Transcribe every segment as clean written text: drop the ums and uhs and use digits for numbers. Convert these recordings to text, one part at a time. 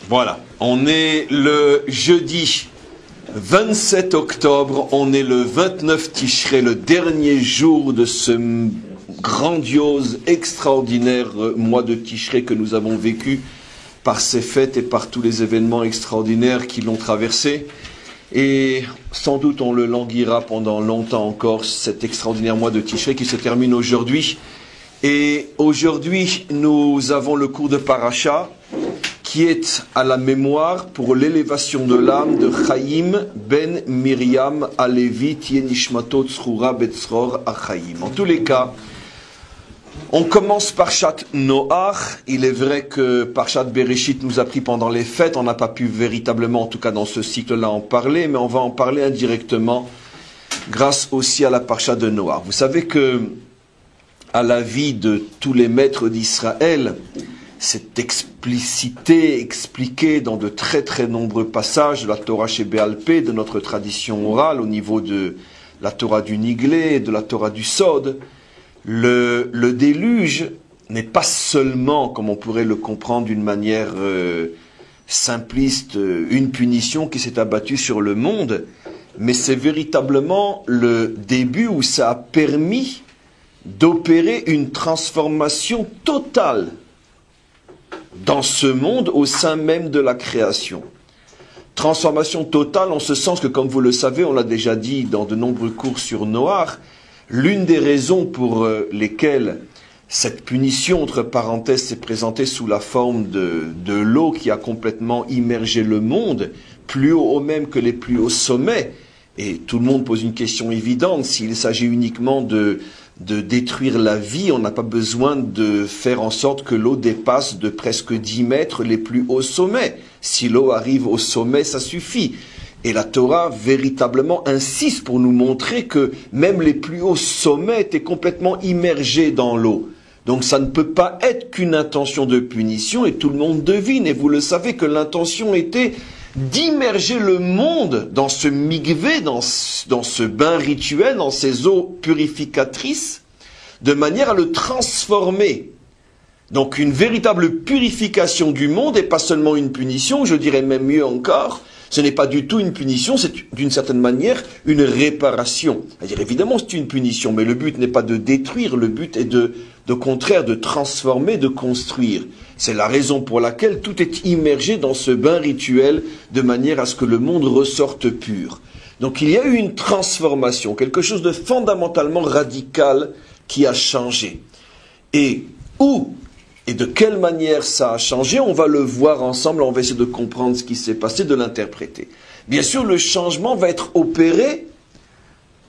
Voilà, on est le jeudi 27 octobre, on est le 29 Tishrei, le dernier jour de ce grandiose, extraordinaire mois de Tishrei que nous avons vécu par ces fêtes et par tous les événements extraordinaires qui l'ont traversé. Et sans doute on le languira pendant longtemps encore, cet extraordinaire mois de Tishrei qui se termine aujourd'hui. Et aujourd'hui, nous avons le cours de Paracha qui est à la mémoire pour l'élévation de l'âme de Chaim ben Miriam Alevi Tienishmato Tzroura Betzror Achaim. En tous les cas, on commence Parshat Noach. Il est vrai que Parshat Bereshit nous a pris pendant les fêtes. On n'a pas pu véritablement, en tout cas dans ce cycle-là, en parler, mais on va en parler indirectement grâce aussi à la Parshat de Noach. Vous savez que, à l'avis de tous les maîtres d'Israël, c'est expliqué dans de très très nombreux passages de la Torah chez Béal Pé, de notre tradition orale, au niveau de la Torah du Niglé, de la Torah du Sod. Le déluge n'est pas seulement, comme on pourrait le comprendre d'une manière simpliste, une punition qui s'est abattue sur le monde, mais c'est véritablement le début où ça a permis d'opérer une transformation totale dans ce monde au sein même de la création. Transformation totale en ce sens que, comme vous le savez, on l'a déjà dit dans de nombreux cours sur Noach, l'une des raisons pour lesquelles cette punition, entre parenthèses, s'est présentée sous la forme de l'eau qui a complètement immergé le monde, plus haut même que les plus hauts sommets, et tout le monde pose une question évidente, s'il s'agit uniquement de détruire la vie, on n'a pas besoin de faire en sorte que l'eau dépasse de presque 10 mètres les plus hauts sommets. Si l'eau arrive au sommet, ça suffit. Et la Torah véritablement insiste pour nous montrer que même les plus hauts sommets étaient complètement immergés dans l'eau. Donc ça ne peut pas être qu'une intention de punition, et tout le monde devine, et vous le savez, que l'intention était d'immerger le monde dans ce mikvé, dans ce bain rituel, dans ces eaux purificatrices, de manière à le transformer. Donc une véritable purification du monde, et pas seulement une punition, je dirais même mieux encore, ce n'est pas du tout une punition, c'est d'une certaine manière une réparation. C'est-à-dire évidemment c'est une punition, mais le but n'est pas de détruire, le but est au contraire de transformer, de construire. C'est la raison pour laquelle tout est immergé dans ce bain rituel de manière à ce que le monde ressorte pur. Donc il y a eu une transformation, quelque chose de fondamentalement radical qui a changé. Et où et de quelle manière ça a changé, on va le voir ensemble, on va essayer de comprendre ce qui s'est passé, de l'interpréter. Bien sûr, le changement va être opéré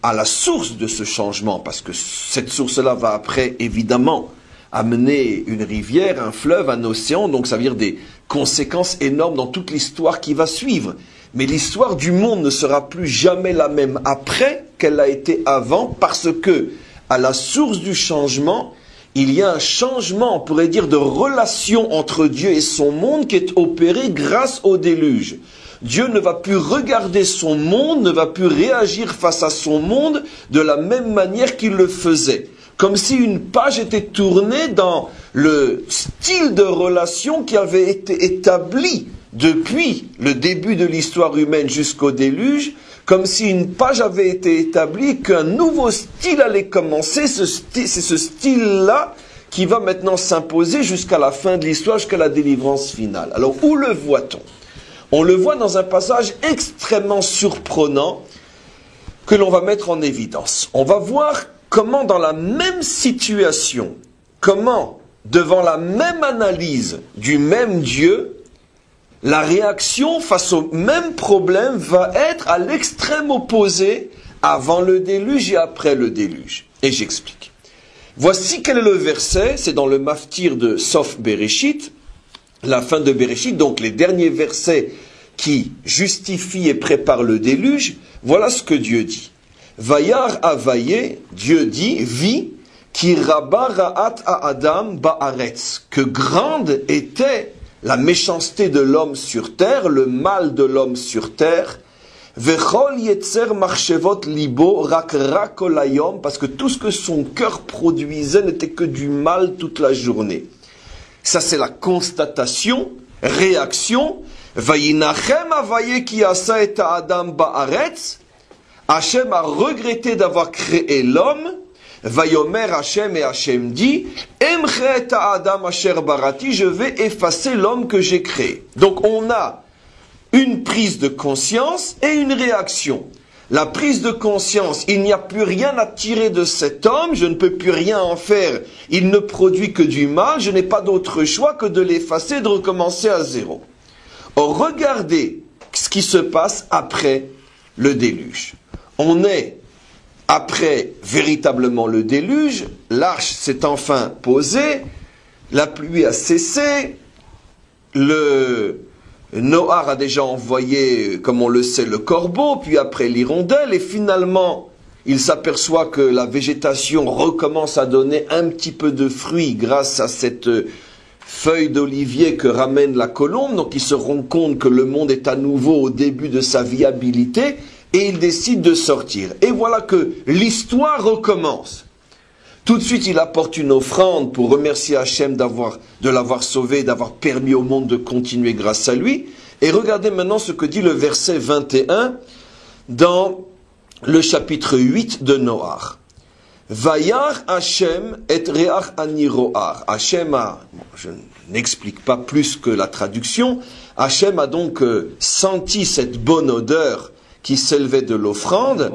à la source de ce changement, parce que cette source-là va après, évidemment, amener une rivière, un fleuve, un océan, donc ça veut dire des conséquences énormes dans toute l'histoire qui va suivre. Mais l'histoire du monde ne sera plus jamais la même après qu'elle l'a été avant, parce que, à la source du changement, il y a un changement, on pourrait dire, de relation entre Dieu et son monde qui est opéré grâce au déluge. Dieu ne va plus regarder son monde, ne va plus réagir face à son monde de la même manière qu'il le faisait. Comme si une page était tournée dans le style de relation qui avait été établi depuis le début de l'histoire humaine jusqu'au déluge, comme si une page avait été établie, qu'un nouveau style allait commencer. C'est ce style-là qui va maintenant s'imposer jusqu'à la fin de l'histoire, jusqu'à la délivrance finale. Alors, où le voit-on? On le voit dans un passage extrêmement surprenant que l'on va mettre en évidence. On va voir comment dans la même situation, comment devant la même analyse du même Dieu, la réaction face au même problème va être à l'extrême opposé avant le déluge et après le déluge. Et j'explique. Voici quel est le verset, c'est dans le Maftir de Sof Bereshit, la fin de Bereshit, donc les derniers versets qui justifient et préparent le déluge. Voilà ce que Dieu dit. Vayar avaye, Dieu dit, vit, ki rabba ra'at à Adam ba'aretz, que grande était la méchanceté de l'homme sur terre, le mal de l'homme sur terre, vechol yetzer marchevot libo rak rakolayom, parce que tout ce que son cœur produisait n'était que du mal toute la journée. Ça c'est la constatation réaction. Vayinachem avaye ki asa et Adam ba'aretz. Hachem a regretté d'avoir créé l'homme. Vayomer Hachem, et Hachem dit, Emche et Adam asher barati, je vais effacer l'homme que j'ai créé. Donc on a une prise de conscience et une réaction. La prise de conscience, il n'y a plus rien à tirer de cet homme, je ne peux plus rien en faire, il ne produit que du mal, je n'ai pas d'autre choix que de l'effacer, de recommencer à zéro. Or, regardez ce qui se passe après le déluge. On est après véritablement le déluge, l'arche s'est enfin posée, la pluie a cessé, le Noar a déjà envoyé, comme on le sait, le corbeau, puis après l'hirondelle, et finalement, il s'aperçoit que la végétation recommence à donner un petit peu de fruits grâce à cette feuille d'olivier que ramène la colombe, donc il se rend compte que le monde est à nouveau au début de sa viabilité, et il décide de sortir. Et voilà que l'histoire recommence. Tout de suite, il apporte une offrande pour remercier Hachem de l'avoir sauvé, d'avoir permis au monde de continuer grâce à lui. Et regardez maintenant ce que dit le verset 21 dans le chapitre 8 de Noach. Vayar Hachem et reach aniroar. Hachem a, je n'explique pas plus que la traduction, Hachem a donc senti cette bonne odeur qui s'élevait de l'offrande.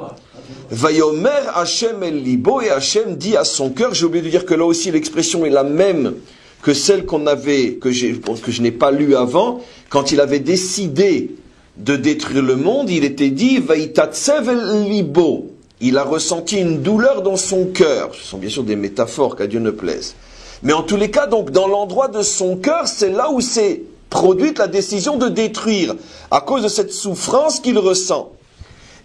Vayomer Hachem el libo, et Hachem dit à son cœur, j'ai oublié de dire que là aussi l'expression est la même que celle que je n'ai pas lue avant, quand il avait décidé de détruire le monde, il était dit Vaitatsev el libo. Il a ressenti une douleur dans son cœur. Ce sont bien sûr des métaphores, qu'à Dieu ne plaise. Mais en tous les cas, donc, dans l'endroit de son cœur, c'est là où s'est produite la décision de détruire, à cause de cette souffrance qu'il ressent.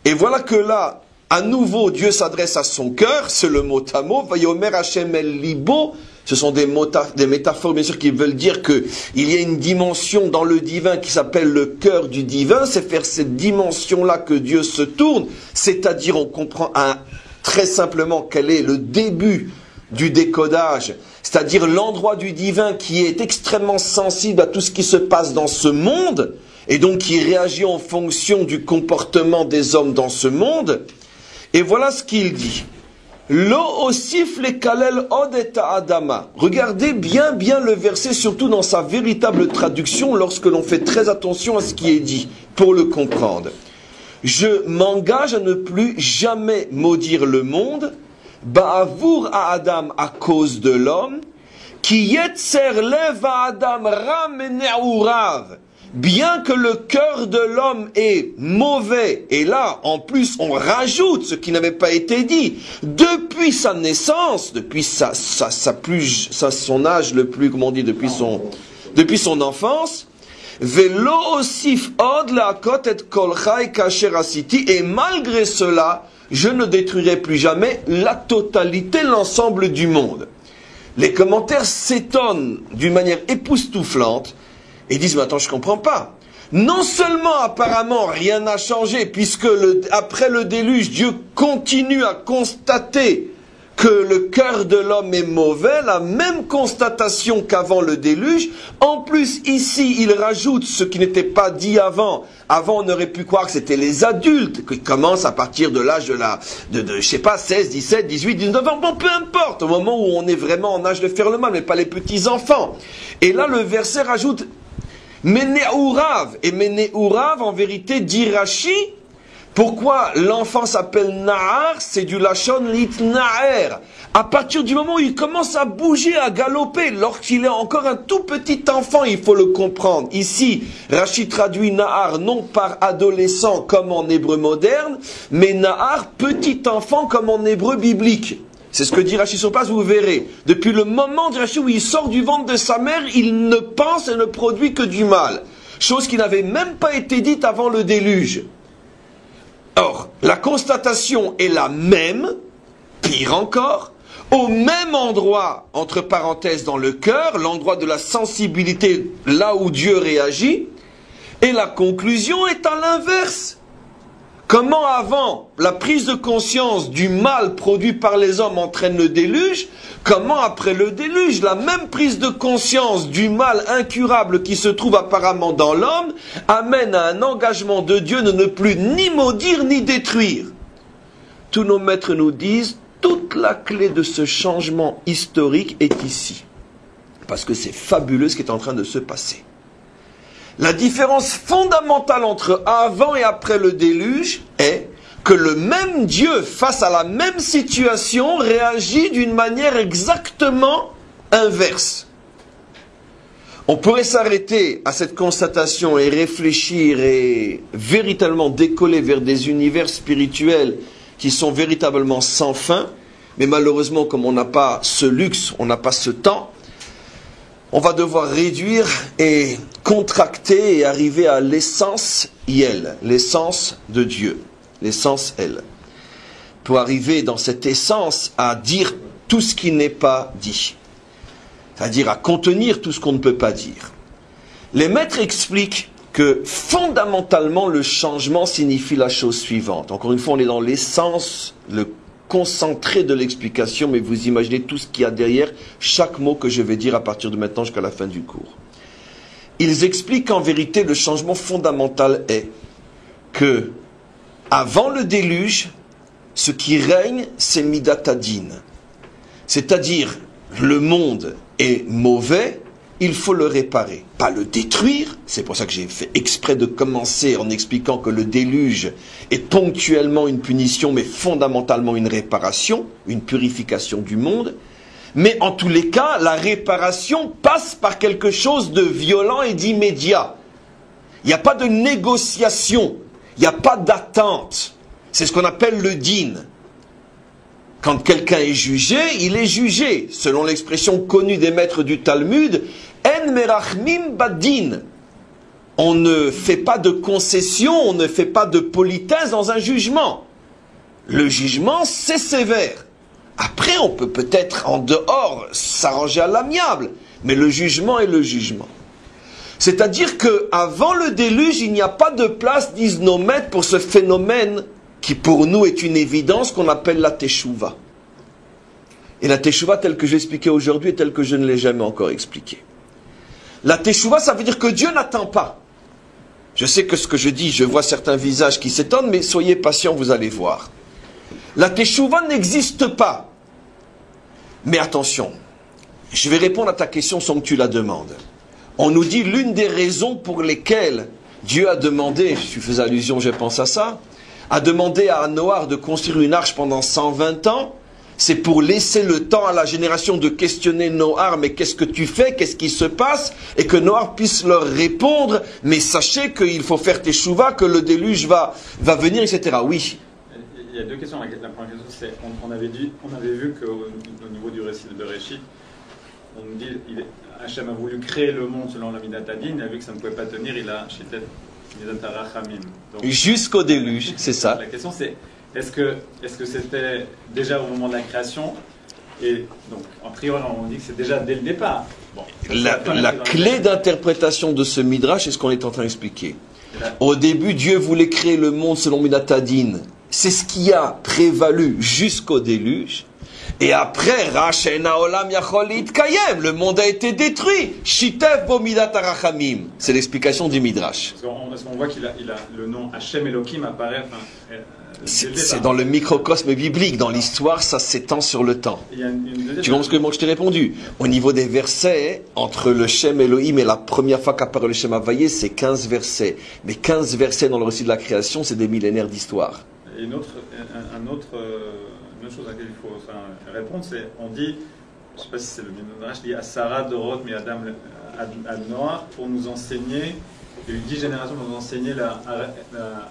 Et voilà que là, à nouveau, Dieu s'adresse à son cœur, c'est le mot à mot, Vayomer Hachem el libo. Ce sont des métaphores, bien sûr, qui veulent dire qu'il y a une dimension dans le divin qui s'appelle le cœur du divin. C'est vers cette dimension-là que Dieu se tourne. C'est-à-dire, on comprend très simplement quel est le début du décodage. C'est-à-dire l'endroit du divin qui est extrêmement sensible à tout ce qui se passe dans ce monde. Et donc qui réagit en fonction du comportement des hommes dans ce monde. Et voilà ce qu'il dit. Lo osif le kalel od et adama. Regardez bien le verset, surtout dans sa véritable traduction, lorsque l'on fait très attention à ce qui est dit, pour le comprendre. Je m'engage à ne plus jamais maudire le monde, ba'avour à Adam à cause de l'homme, qui yetzer lev à Adam ram ne'urav. Bien que le cœur de l'homme est mauvais, et là, en plus, on rajoute ce qui n'avait pas été dit, depuis sa naissance, depuis son âge le plus, comment on dit, depuis son enfance, velo osif od laakot et kol chai kasher asiti, et malgré cela, je ne détruirai plus jamais la totalité, l'ensemble du monde. Les commentaires s'étonnent d'une manière époustouflante, et disent, mais attends, je comprends pas. Non seulement, apparemment, rien n'a changé, puisque après le déluge, Dieu continue à constater que le cœur de l'homme est mauvais, la même constatation qu'avant le déluge. En plus, ici, il rajoute ce qui n'était pas dit avant. Avant, on aurait pu croire que c'était les adultes qui commencent à partir de l'âge je sais pas, 16, 17, 18, 19 ans. Bon, peu importe, au moment où on est vraiment en âge de faire le mal, mais pas les petits-enfants. Et là, le verset rajoute Mene'urav. Et Mene'urav, en vérité, dit Rashi. Pourquoi l'enfant s'appelle Nahar? C'est du Lachon Litnaer. À partir du moment où il commence à bouger, à galoper, lorsqu'il est encore un tout petit enfant, il faut le comprendre. Ici, Rashi traduit Nahar non par adolescent comme en hébreu moderne, mais Nahar, petit enfant comme en hébreu biblique. C'est ce que dit Rashi sur place, vous verrez. Depuis le moment de Rashi où il sort du ventre de sa mère, il ne pense et ne produit que du mal. Chose qui n'avait même pas été dite avant le déluge. Or, la constatation est la même, pire encore, au même endroit, entre parenthèses dans le cœur, l'endroit de la sensibilité, là où Dieu réagit, et la conclusion est à l'inverse. Comment avant la prise de conscience du mal produit par les hommes entraîne le déluge, comment après le déluge, la même prise de conscience du mal incurable qui se trouve apparemment dans l'homme amène à un engagement de Dieu de ne plus ni maudire ni détruire. Tous nos maîtres nous disent, toute la clé de ce changement historique est ici. Parce que c'est fabuleux ce qui est en train de se passer. La différence fondamentale entre avant et après le déluge est que le même Dieu, face à la même situation, réagit d'une manière exactement inverse. On pourrait s'arrêter à cette constatation et réfléchir et véritablement décoller vers des univers spirituels qui sont véritablement sans fin, mais malheureusement, comme on n'a pas ce luxe, on n'a pas ce temps, on va devoir réduire et contracter et arriver à l'essence Yel, l'essence de Dieu, l'essence Elle. Pour arriver dans cette essence à dire tout ce qui n'est pas dit, c'est-à-dire à contenir tout ce qu'on ne peut pas dire. Les maîtres expliquent que fondamentalement le changement signifie la chose suivante. Encore une fois, on est dans l'essence, le concentré de l'explication, mais vous imaginez tout ce qu'il y a derrière chaque mot que je vais dire à partir de maintenant jusqu'à la fin du cours. Ils expliquent qu'en vérité, le changement fondamental est que, avant le déluge, ce qui règne, c'est Midat Hadin. C'est-à-dire, le monde est mauvais, il faut le réparer, pas le détruire. C'est pour ça que j'ai fait exprès de commencer en expliquant que le déluge est ponctuellement une punition, mais fondamentalement une réparation, une purification du monde. Mais en tous les cas, la réparation passe par quelque chose de violent et d'immédiat. Il n'y a pas de négociation, il n'y a pas d'attente. C'est ce qu'on appelle le din. Quand quelqu'un est jugé, il est jugé. Selon l'expression connue des maîtres du Talmud, En merachmim badin. On ne fait pas de concession, on ne fait pas de politesse dans un jugement. Le jugement, c'est sévère. Après, on peut peut-être en dehors s'arranger à l'amiable, mais le jugement est le jugement. C'est-à-dire qu'avant le déluge, il n'y a pas de place, disent nos maîtres, pour ce phénomène qui pour nous est une évidence qu'on appelle la teshuva. Et la teshuva telle que j'ai expliquée aujourd'hui et telle que je ne l'ai jamais encore expliquée. La teshuva, ça veut dire que Dieu n'attend pas. Je sais que ce que je dis, je vois certains visages qui s'étonnent, mais soyez patients, vous allez voir. La teshuva n'existe pas. Mais attention, je vais répondre à ta question sans que tu la demandes. On nous dit l'une des raisons pour lesquelles Dieu a demandé, je faisais allusion, je pense à ça, a demandé à Noach de construire une arche pendant 120 ans, c'est pour laisser le temps à la génération de questionner Noach, mais qu'est-ce que tu fais, qu'est-ce qui se passe, et que Noach puisse leur répondre, mais sachez qu'il faut faire teshuva, que le déluge va venir, etc. Oui. Il y a deux questions. La première question, c'est, on avait vu qu'au niveau du récit de Bereshit, on nous dit, Hachem a voulu créer le monde selon la Midat Hadin, il a vu que ça ne pouvait pas tenir, il a chitet Midat HaRachamim. Jusqu'au déluge, c'est ça. La question c'est, est-ce que c'était déjà au moment de la création? Et donc, en priori, on dit que c'est déjà dès le départ. Bon, la clé d'interprétation de ce midrash est ce qu'on est en train d'expliquer. Au début, Dieu voulait créer le monde selon Midat Hadin. C'est ce qui a prévalu jusqu'au déluge. Et après, Rachena Olam Yacholit Kayem, le monde a été détruit. Shitef bo Midat HaRachamim. C'est l'explication du midrash. Parce qu'on voit qu'il a le nom Hachem Elohim apparaît. C'est dans le microcosme biblique. Dans l'histoire, ça s'étend sur le temps. Tu comprends ce que moi je t'ai répondu? Au niveau des versets, entre le Shem Elohim et la première fois qu'apparaît le Shem Havayé, c'est 15 versets. Mais 15 versets dans le récit de la création, c'est des millénaires d'histoire. Et une autre chose à laquelle il faut répondre, c'est, on dit, je ne sais pas si c'est le Midrash, dit à Sarah, Dorot, mais Adam, à Noach, pour nous enseigner, il y a eu 10 générations pour nous enseigner la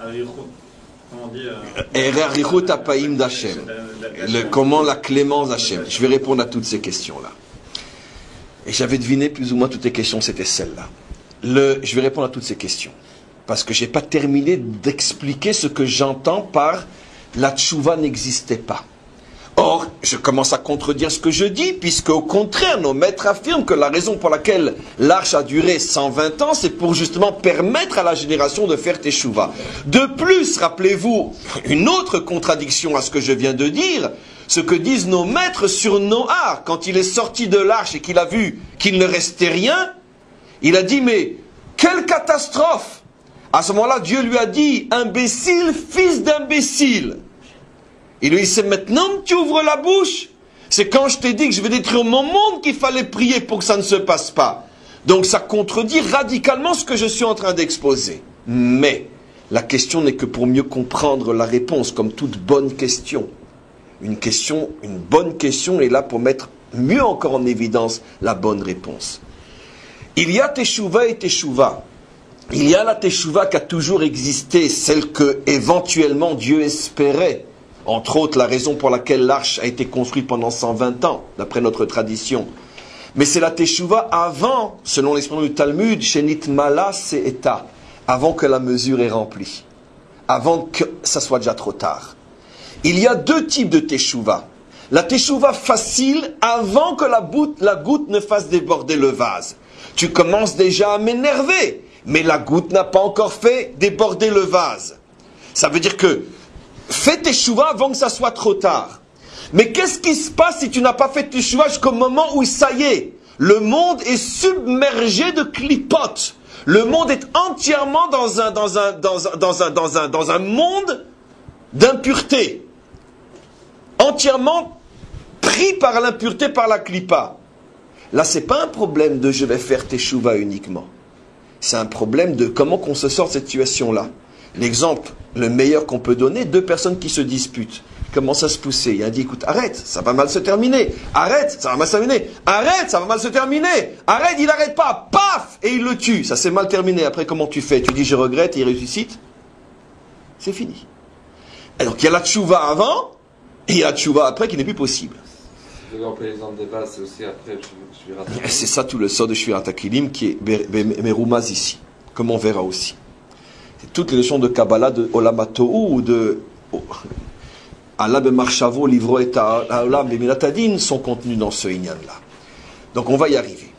Arichut. Comment on dit Arichut Apayim d'Hachem. Comment la clémence d'Hachem. Je vais répondre à toutes ces questions-là. Et j'avais deviné plus ou moins toutes les questions, c'était celle-là. Je vais répondre à toutes ces questions. Parce que je n'ai pas terminé d'expliquer ce que j'entends par la tchouva n'existait pas. Or, je commence à contredire ce que je dis, puisque au contraire, nos maîtres affirment que la raison pour laquelle l'arche a duré 120 ans, c'est pour justement permettre à la génération de faire teshuva. De plus, rappelez-vous, une autre contradiction à ce que je viens de dire, ce que disent nos maîtres sur Noah, quand il est sorti de l'arche et qu'il a vu qu'il ne restait rien, il a dit, mais quelle catastrophe! À ce moment-là, Dieu lui a dit, imbécile, fils d'imbécile. Il lui dit, c'est maintenant que tu ouvres la bouche. C'est quand je t'ai dit que je vais détruire mon monde qu'il fallait prier pour que ça ne se passe pas. Donc ça contredit radicalement ce que je suis en train d'exposer. Mais la question n'est que pour mieux comprendre la réponse, comme toute bonne question. Une bonne question est là pour mettre mieux encore en évidence la bonne réponse. Il y a teshuva et teshuva. Il y a la teshuva qui a toujours existé, celle que éventuellement Dieu espérait. Entre autres, la raison pour laquelle l'arche a été construite pendant 120 ans, d'après notre tradition. Mais c'est la teshuva avant, selon l'expression du Talmud, Shenit Mala Se'eta, avant que la mesure est remplie, avant que ça soit déjà trop tard. Il y a deux types de teshuva. La teshuva facile, avant que la goutte ne fasse déborder le vase. Tu commences déjà à m'énerver, mais la goutte n'a pas encore fait déborder le vase. Ça veut dire que fais teshuva avant que ça soit trop tard. Mais qu'est-ce qui se passe si tu n'as pas fait teshuva jusqu'au moment où ça y est, le monde est submergé de clipotes. Le monde est entièrement dans un monde d'impureté. Entièrement pris par l'impureté, par la clipa. Là, c'est pas un problème de je vais faire teshuva uniquement. C'est un problème de comment qu'on se sort de cette situation-là. L'exemple le meilleur qu'on peut donner, deux personnes qui se disputent. Ils commencent à se pousser. Il a dit, écoute, arrête, ça va mal se terminer. Arrête, ça va mal se terminer. Arrête, ça va mal se terminer. Arrête, il n'arrête pas. Paf! Et il le tue. Ça s'est mal terminé. Après, comment tu fais? Tu dis, je regrette et il ressuscite? C'est fini. Et donc, il y a la tchouva avant et il y a la tchouva après qui n'est plus possible. L'exemple des vases, c'est aussi après c'est ça tout le sort de Shvirat HaKelim qui est Meroumaz ici, comme on verra aussi. Toutes les leçons de Kabbalah, de Olam HaTohu ou de Allah B'Marshavo, Livro et Olam B'Milatadin sont contenus dans ce inyan-là. Donc on va y arriver.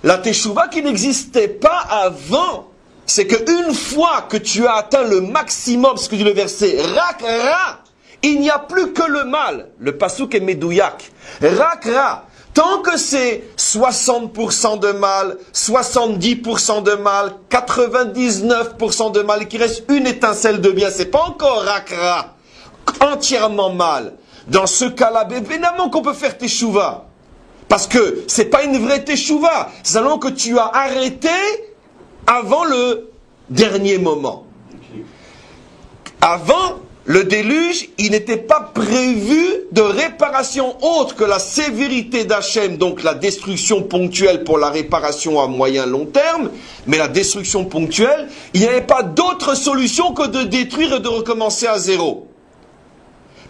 La teshuva qui n'existait pas avant, c'est qu'une fois que tu as atteint le maximum, ce que dit le verset, Rak Ra, il n'y a plus que le mal. Le pasuk est Medouyak. Rak Ra. Tant que c'est 60% de mal, 70% de mal, 99% de mal, et qu'il reste une étincelle de bien, c'est pas encore rakra, entièrement mal. Dans ce cas-là, évidemment qu'on peut faire teshuva. Parce que c'est pas une vraie teshuva. C'est seulement que tu as arrêté avant le dernier moment. Avant le déluge, il n'était pas prévu de réparation autre que la sévérité d'Hachem, donc la destruction ponctuelle pour la réparation à moyen long terme, mais la destruction ponctuelle, il n'y avait pas d'autre solution que de détruire et de recommencer à zéro.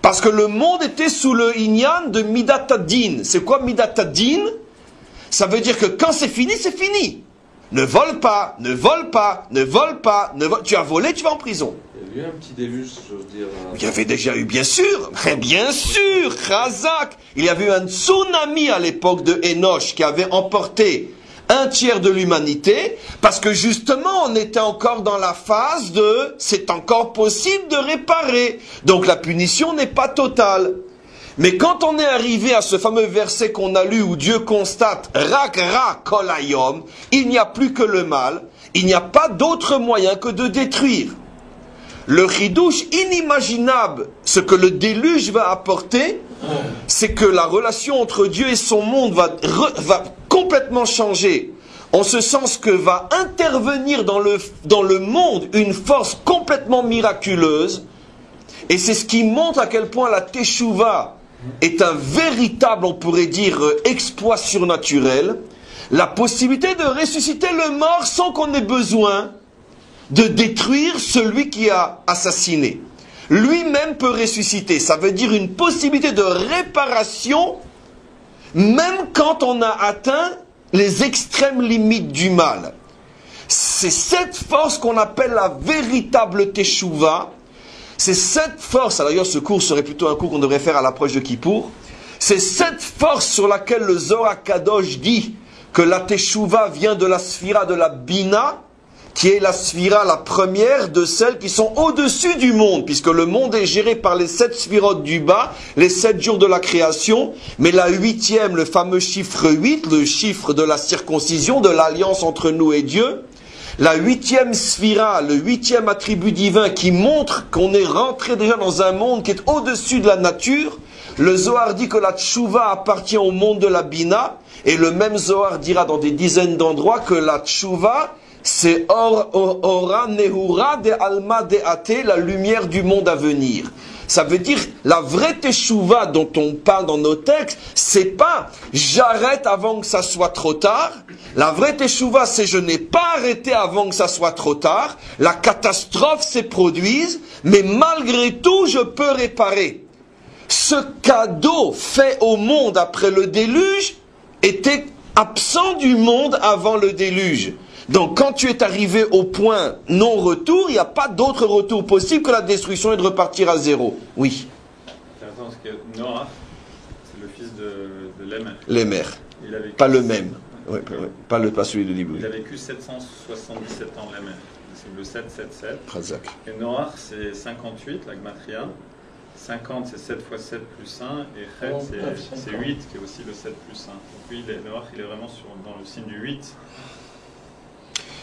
Parce que le monde était sous le inyan de Midat Hadin. C'est quoi Midat Hadin? Ça veut dire que quand c'est fini, c'est fini. Ne vole pas, ne vole pas, ne vole pas, ne vole... Tu as volé, tu vas en prison. Il y a eu un petit déluge, j'ose dire. Il y avait déjà eu, bien sûr, Chazak. Il y avait eu un tsunami à l'époque de Enoch qui avait emporté un tiers de l'humanité, parce que justement, on était encore dans la phase de c'est encore possible de réparer. Donc la punition n'est pas totale. Mais quand on est arrivé à ce fameux verset qu'on a lu où Dieu constate Rak Ra Kol Hayom, il n'y a plus que le mal, il n'y a pas d'autre moyen que de détruire. Le chidouche inimaginable, ce que le déluge va apporter, c'est que la relation entre Dieu et son monde va complètement changer. En ce sens que va intervenir dans le monde une force complètement miraculeuse. Et c'est ce qui montre à quel point la teshuva est un véritable, on pourrait dire, exploit surnaturel. La possibilité de ressusciter le mort sans qu'on ait besoin de détruire celui qui a assassiné. Lui-même peut ressusciter. Ça veut dire une possibilité de réparation, même quand on a atteint les extrêmes limites du mal. C'est cette force qu'on appelle la véritable teshuva. C'est cette force, d'ailleurs ce cours serait plutôt un cours qu'on devrait faire à l'approche de Kippour, c'est cette force sur laquelle le Zohar Kadosh dit que la Teshuvah vient de la sphira de la Bina, qui est la sphira la première de celles qui sont au-dessus du monde, puisque le monde est géré par les 7 sphirotes du bas, les 7 jours de la création, mais la 8e, le fameux chiffre 8, le chiffre de la circoncision, de l'alliance entre nous et Dieu, la 8e sphira, le 8e attribut divin qui montre qu'on est rentré déjà dans un monde qui est au-dessus de la nature. Le Zohar dit que la Tchouva appartient au monde de la Bina, et le même Zohar dira dans des dizaines d'endroits que la Tchouva, c'est Ora Nehura de Alma de Ate, la lumière du monde à venir. Ça veut dire, la vraie Teshuvah dont on parle dans nos textes, c'est pas j'arrête avant que ça soit trop tard. La vraie Teshuvah, c'est je n'ai pas arrêté avant que ça soit trop tard. La catastrophe s'est produite, mais malgré tout, je peux réparer. Ce cadeau fait au monde après le déluge était absent du monde avant le déluge. Donc quand tu es arrivé au point non-retour, il n'y a pas d'autre retour possible que la destruction et de repartir à zéro. Oui. C'est intéressant parce que Noah, c'est le fils de Lémer. Lémer. Pas le même. Oui, pas celui de l'Ibou. Il a vécu 777 ans, Lémer. C'est le 777. Razak. Et Noah, c'est 58, la Gematria. 50, c'est 7 x 7 plus 1. Et Chet, c'est 8, qui est aussi le 7 plus 1. Donc oui, Noah, il est vraiment dans le signe du 8.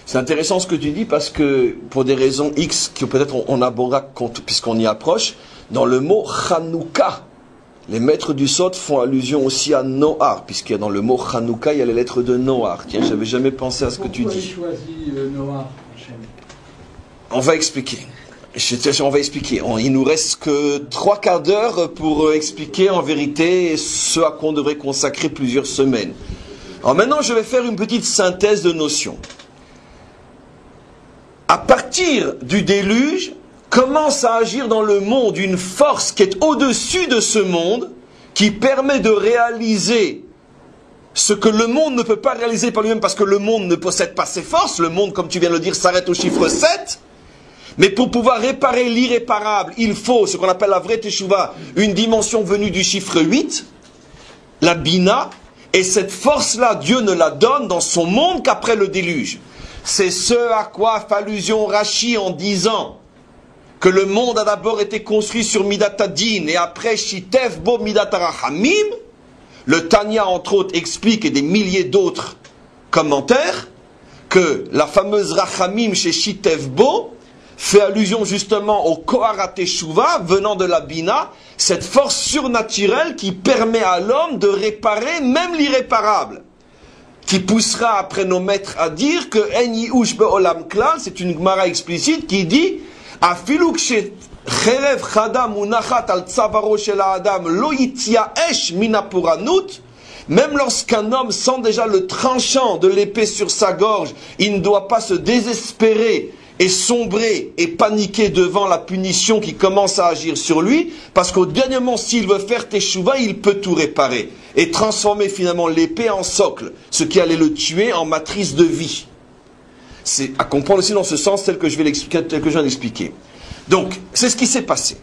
C'est intéressant ce que tu dis parce que pour des raisons X que peut-être on abordera puisqu'on y approche, dans le mot Hanouka, les maîtres du Sod font allusion aussi à Noar, puisqu'il y a dans le mot Hanouka, il y a les lettres de Noar. Tiens, j'avais jamais pensé à ce que tu dis. Pourquoi choisi Noar? On va expliquer. On va expliquer. Il nous reste que 3/4 d'heure pour expliquer en vérité ce à quoi on devrait consacrer plusieurs semaines. Alors maintenant, je vais faire une petite synthèse de notions. À partir du déluge, commence à agir dans le monde une force qui est au-dessus de ce monde, qui permet de réaliser ce que le monde ne peut pas réaliser par lui-même, parce que le monde ne possède pas ses forces. Le monde, comme tu viens de le dire, s'arrête au chiffre 7. Mais pour pouvoir réparer l'irréparable, il faut ce qu'on appelle la vraie Teshuvah, une dimension venue du chiffre 8, la Bina, et cette force-là, Dieu ne la donne dans son monde qu'après le déluge. C'est ce à quoi fait allusion Rashi en disant que le monde a d'abord été construit sur Midat Adin et après Shitev Bo Midat Rahamim. Le Tanya, entre autres, explique et des milliers d'autres commentaires que la fameuse Rahamim chez Shitev Bo fait allusion justement au Koharat Teshuvah venant de la Bina, cette force surnaturelle qui permet à l'homme de réparer même l'irréparable. Qui poussera après nos maîtres à dire que En Yi'ush Be'olam Klal, c'est une Gemara explicite qui dit Afilu k'cherev chada munachat al tzavaro shel ha'adam lo yityaesh mina puranut. Même lorsqu'un homme sent déjà le tranchant de l'épée sur sa gorge, il ne doit pas se désespérer et sombrer et paniquer devant la punition qui commence à agir sur lui, parce qu'au dernier moment, s'il veut faire teshuva, il peut tout réparer et transformer finalement l'épée en socle, ce qui allait le tuer en matrice de vie. C'est à comprendre aussi dans ce sens tel que je viens d'expliquer. Donc, c'est ce qui s'est passé.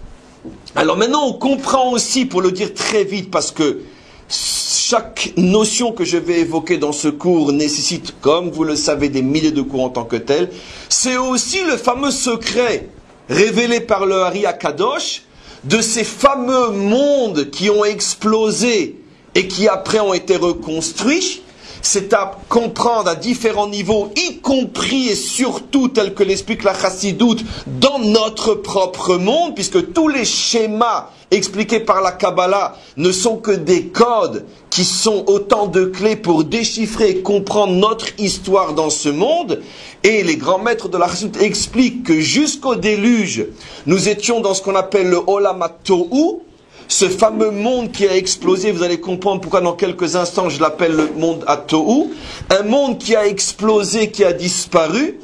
Alors maintenant, on comprend aussi, pour le dire très vite, parce que chaque notion que je vais évoquer dans ce cours nécessite, comme vous le savez, des milliers de cours en tant que tels. C'est aussi le fameux secret révélé par le Hari Akadosh de ces fameux mondes qui ont explosé et qui après ont été reconstruits. C'est à comprendre à différents niveaux, y compris et surtout, tel que l'explique la Chassidoute, dans notre propre monde, puisque tous les schémas expliqués par la Kabbalah ne sont que des codes qui sont autant de clés pour déchiffrer et comprendre notre histoire dans ce monde. Et les grands maîtres de la Chassidoute expliquent que jusqu'au déluge, nous étions dans ce qu'on appelle le Olam HaTohu, ce fameux monde qui a explosé. Vous allez comprendre pourquoi dans quelques instants je l'appelle le monde HaTohu. Un monde qui a explosé, qui a disparu,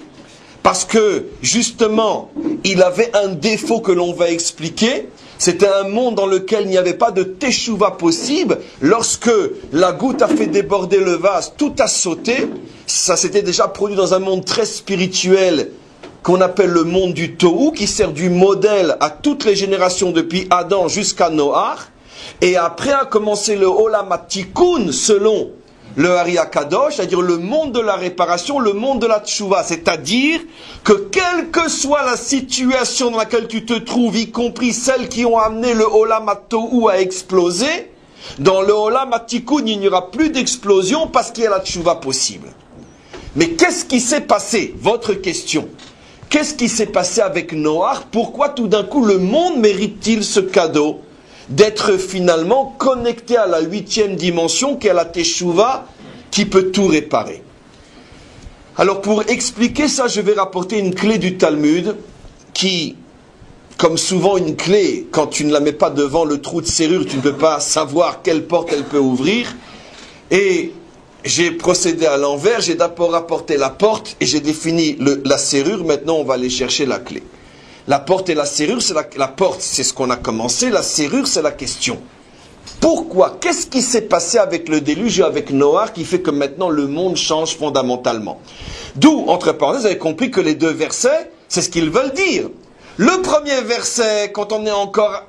parce que justement, il avait un défaut que l'on va expliquer. C'était un monde dans lequel il n'y avait pas de teshuva possible. Lorsque la goutte a fait déborder le vase, tout a sauté. Ça s'était déjà produit dans un monde très spirituel, qu'on appelle le monde du Tohu, qui sert du modèle à toutes les générations depuis Adam jusqu'à Noach. Et après a commencé le Olam HaTikun selon le Ari HaKadosh, c'est-à-dire le monde de la réparation, le monde de la Tchouva. C'est-à-dire que quelle que soit la situation dans laquelle tu te trouves, y compris celles qui ont amené le Olam HaTohu à exploser, dans le Olam HaTikun, il n'y aura plus d'explosion parce qu'il y a la Tchouva possible. Mais qu'est-ce qui s'est passé? Votre question. Qu'est-ce qui s'est passé avec Noach? Pourquoi tout d'un coup le monde mérite-t-il ce cadeau d'être finalement connecté à la 8e dimension qui est la Teshuvah, qui peut tout réparer? Alors pour expliquer ça, je vais rapporter une clé du Talmud qui, comme souvent une clé, quand tu ne la mets pas devant le trou de serrure, tu ne peux pas savoir quelle porte elle peut ouvrir. Et j'ai procédé à l'envers, j'ai d'abord rapporté la porte et j'ai défini la serrure. Maintenant, on va aller chercher la clé. La porte et la serrure, c'est la porte, c'est ce qu'on a commencé. La serrure, c'est la question. Pourquoi? Qu'est-ce qui s'est passé avec le déluge et avec Noach qui fait que maintenant le monde change fondamentalement? D'où, entre parenthèses, vous avez compris que les deux versets, c'est ce qu'ils veulent dire. Le premier verset, quand on est encore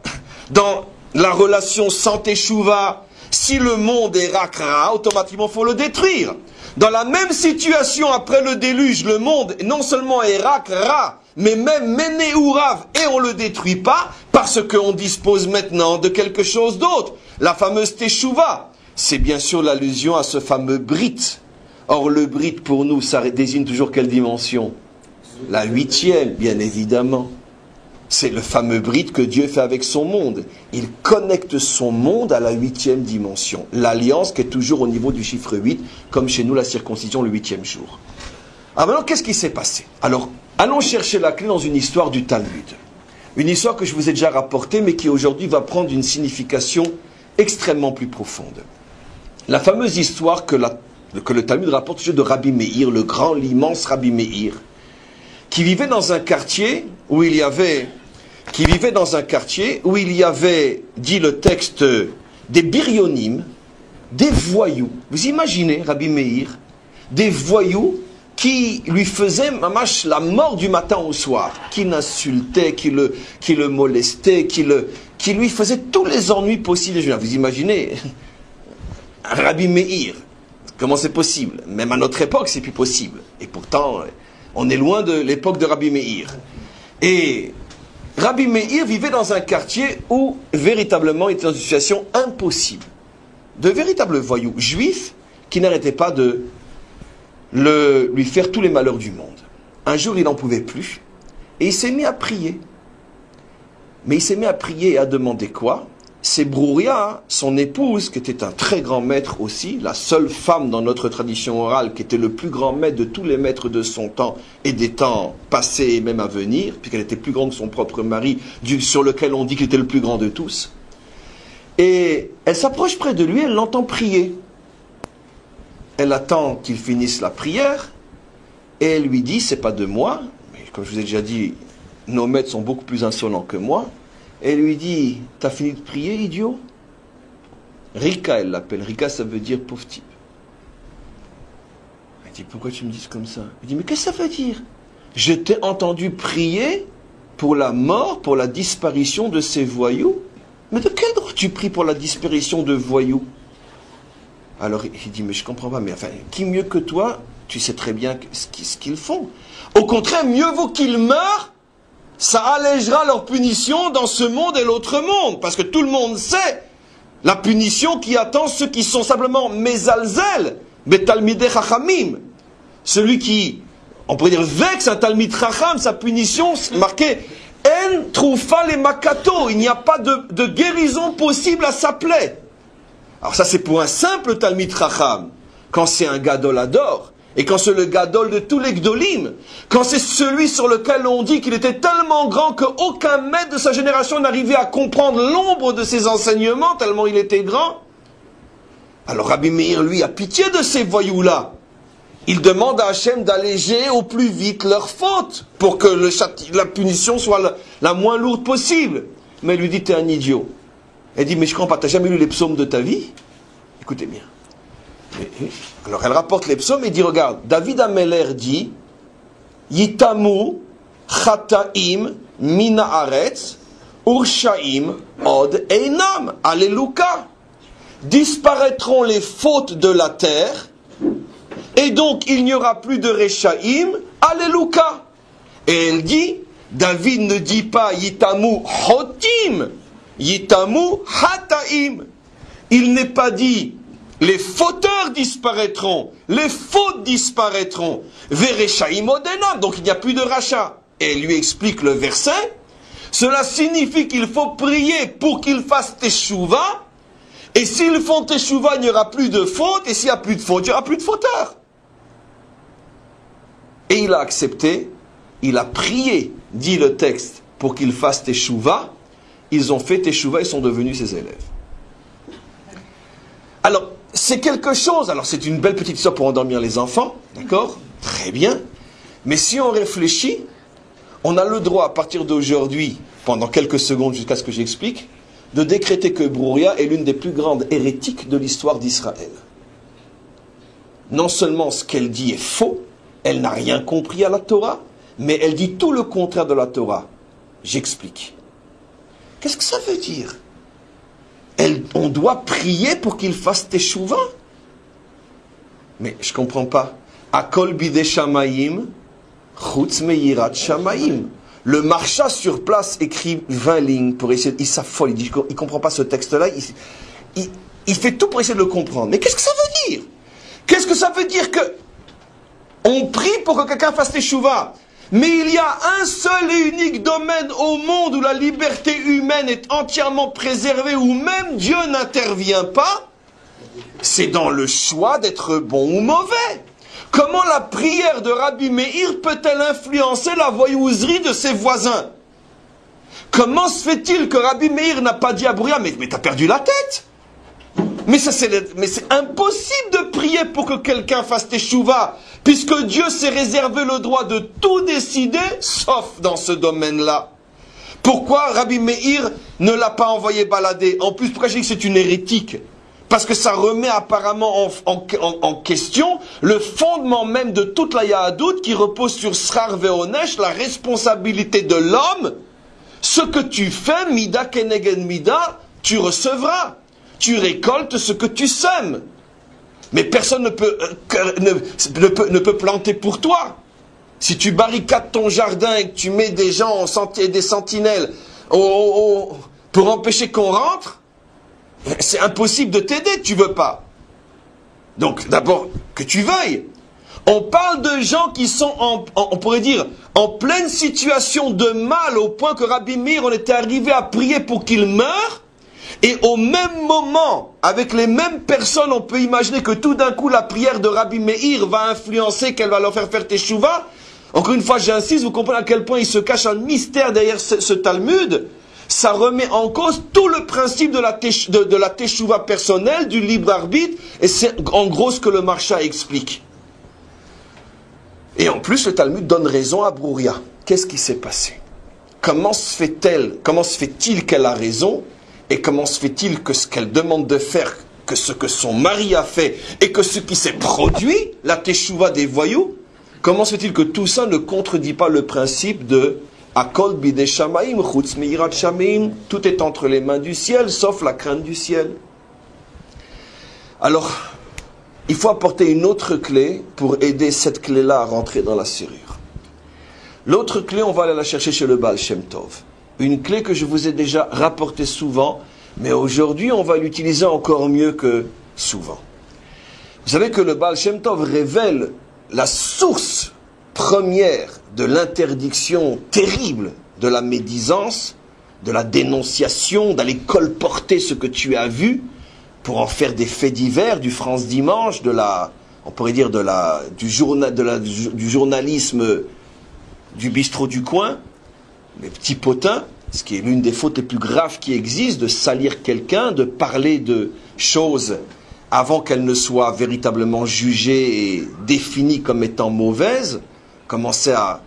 dans la relation sans Teshuvah, si le monde est Rakra, automatiquement il faut le détruire. Dans la même situation après le déluge, le monde non seulement est Rakra, mais même Ménéourav, et on ne le détruit pas parce qu'on dispose maintenant de quelque chose d'autre. La fameuse Teshuvah, c'est bien sûr l'allusion à ce fameux Brit. Or le Brit pour nous, ça désigne toujours quelle dimension? La 8e, bien évidemment. C'est le fameux Brit que Dieu fait avec son monde. Il connecte son monde à la 8e dimension. L'alliance qui est toujours au niveau du chiffre 8, comme chez nous la circoncision le 8e jour. Alors maintenant, qu'est-ce qui s'est passé? Alors, allons chercher la clé dans une histoire du Talmud. Une histoire que je vous ai déjà rapportée, mais qui aujourd'hui va prendre une signification extrêmement plus profonde. La fameuse histoire que le Talmud rapporte de Rabbi Meir, le grand, l'immense Rabbi Meir, qui vivait dans un quartier où il y avait, dit le texte, des birionim, des voyous. Vous imaginez, Rabbi Meir, des voyous qui lui faisaient mamash la mort du matin au soir, qui l'insultaient, qui le molestaient, qui lui faisaient tous les ennuis possibles. Vous imaginez, Rabbi Meir, comment c'est possible? Même à notre époque, c'est plus possible. Et pourtant, on est loin de l'époque de Rabbi Meir. Et Rabbi Meir vivait dans un quartier où, véritablement, il était dans une situation impossible. De véritables voyous juifs qui n'arrêtaient pas de lui faire tous les malheurs du monde. Un jour, il n'en pouvait plus. Et il s'est mis à prier. Mais il s'est mis à prier et à demander quoi? C'est Brouria, son épouse, qui était un très grand maître aussi, la seule femme dans notre tradition orale qui était le plus grand maître de tous les maîtres de son temps et des temps passés et même à venir, puisqu'elle était plus grande que son propre mari, sur lequel on dit qu'il était le plus grand de tous. Et elle s'approche près de lui, elle l'entend prier. Elle attend qu'il finisse la prière et elle lui dit, c'est pas de moi, mais comme je vous ai déjà dit, nos maîtres sont beaucoup plus insolents que moi. Elle lui dit, t'as fini de prier, idiot? Rika, elle l'appelle. Rika, ça veut dire pauvre type. Elle dit, pourquoi tu me dis comme ça? Il dit, mais qu'est-ce que ça veut dire? Je t'ai entendu prier pour la mort, pour la disparition de ces voyous. Mais de quel droit tu pries pour la disparition de voyous? Alors il dit, mais je comprends pas, mais enfin, qui mieux que toi, tu sais très bien ce qu'ils font. Au contraire, mieux vaut qu'ils meurent. Ça allégera leur punition dans ce monde et l'autre monde. Parce que tout le monde sait la punition qui attend ceux qui sont simplement Mezalzel, Betalmidei Chachamim. Celui qui, on pourrait dire, vexe un Talmid Chacham, sa punition, marquée En Troufa le Makato. Il n'y a pas de guérison possible à sa plaie. Alors ça, c'est pour un simple Talmid Chacham. Quand c'est un Gadol Ador. Et quand c'est le gadol de tous les gdolim, quand c'est celui sur lequel on dit qu'il était tellement grand qu'aucun maître de sa génération n'arrivait à comprendre l'ombre de ses enseignements, tellement il était grand, alors Rabbi Meir, lui, a pitié de ces voyous-là. Il demande à Hachem d'alléger au plus vite leurs fautes, pour que la punition soit la moins lourde possible. Mais il lui dit, t'es un idiot. Elle dit, mais je comprends pas, t'as jamais lu les psaumes de ta vie? Écoutez bien. Alors elle rapporte les psaumes et dit, regarde, David Ameller dit, Yitamu chataim mina aretz urshaim od einam. Alléluia. Disparaîtront les fautes de la terre, et donc il n'y aura plus de Rechaim. Alléluia. Et elle dit, David ne dit pas Yitamu Hotim, Yitamu Hataim. Il n'est pas dit les fauteurs disparaîtront, les fautes disparaîtront. Verechaim odenam, donc il n'y a plus de rachat. Et elle lui explique le verset. Cela signifie qu'il faut prier pour qu'ils fassent teshuva. Et s'ils font teshuva, il n'y aura plus de faute. Et s'il n'y a plus de faute, il n'y aura plus de fauteur. Et il a accepté, il a prié, dit le texte, pour qu'ils fassent teshuva. Ils ont fait teshuva, ils sont devenus ses élèves. Alors, c'est quelque chose, alors c'est une belle petite histoire pour endormir les enfants, d'accord? Très bien. Mais si on réfléchit, on a le droit, à partir d'aujourd'hui, pendant quelques secondes jusqu'à ce que j'explique, de décréter que Brouria est l'une des plus grandes hérétiques de l'histoire d'Israël. Non seulement ce qu'elle dit est faux, elle n'a rien compris à la Torah, mais elle dit tout le contraire de la Torah. J'explique. Qu'est-ce que ça veut dire? On doit prier pour qu'il fasse teshuva? Mais je ne comprends pas. Akol bide shamayim, chutz meyirat shamayim. Le marcha sur place écrit 20 lignes pour essayer, il s'affole, il dit, il ne comprend pas ce texte-là, il fait tout pour essayer de le comprendre. Mais qu'est-ce que ça veut dire? Qu'est-ce que ça veut dire que on prie pour que quelqu'un fasse teshuva? Mais il y a un seul et unique domaine au monde où la liberté humaine est entièrement préservée, où même Dieu n'intervient pas, c'est dans le choix d'être bon ou mauvais. Comment la prière de Rabbi Meir peut-elle influencer la voyouserie de ses voisins? Comment se fait-il que Rabbi Meir n'a pas dit à Brouria, mais t'as perdu la tête? Mais c'est impossible de prier pour que quelqu'un fasse teshuva, puisque Dieu s'est réservé le droit de tout décider, sauf dans ce domaine-là. Pourquoi Rabbi Meir ne l'a pas envoyé balader? En plus, pourquoi je dis que c'est une hérétique? Parce que ça remet apparemment en question le fondement même de toute la Yahadout qui repose sur Srar Veonesh, la responsabilité de l'homme. Ce que tu fais, Mida Keneged Mida, tu recevras. Tu récoltes ce que tu sèmes. Mais personne ne peut planter pour toi. Si tu barricades ton jardin et que tu mets des gens, des sentinelles pour empêcher qu'on rentre, c'est impossible de t'aider, tu veux pas. Donc, d'abord, que tu veuilles. On parle de gens qui sont, on pourrait dire, en pleine situation de mal, au point que Rabbi Meir, on était arrivé à prier pour qu'il meure, et au même moment, avec les mêmes personnes, on peut imaginer que tout d'un coup, la prière de Rabbi Meir va influencer, qu'elle va leur faire teshuva. Encore une fois, j'insiste, vous comprenez à quel point il se cache un mystère derrière ce Talmud. Ça remet en cause tout le principe de la teshuva personnelle, du libre arbitre, et c'est en gros ce que le Marsha explique. Et en plus, le Talmud donne raison à Brouria. Qu'est-ce qui s'est passé? Comment se fait-il qu'elle a raison? Et comment se fait-il que ce qu'elle demande de faire, que ce que son mari a fait, et que ce qui s'est produit, la teshuva des voyous, comment se fait-il que tout ça ne contredit pas le principe de Akol bide shamaim, chutz meirat shamaim, tout est entre les mains du ciel, sauf la crainte du ciel. Alors, il faut apporter une autre clé pour aider cette clé-là à rentrer dans la serrure. L'autre clé, on va aller la chercher chez le Baal Shem Tov. Une clé que je vous ai déjà rapportée souvent, mais aujourd'hui, on va l'utiliser encore mieux que souvent. Vous savez que le Baal Shem Tov révèle la source première de l'interdiction terrible de la médisance, de la dénonciation, d'aller colporter ce que tu as vu pour en faire des faits divers, du France Dimanche, on pourrait dire du journalisme du bistrot du coin, les petits potins, ce qui est l'une des fautes les plus graves qui existent, de salir quelqu'un, de parler de choses avant qu'elles ne soient véritablement jugées et définies comme étant mauvaises, commencer à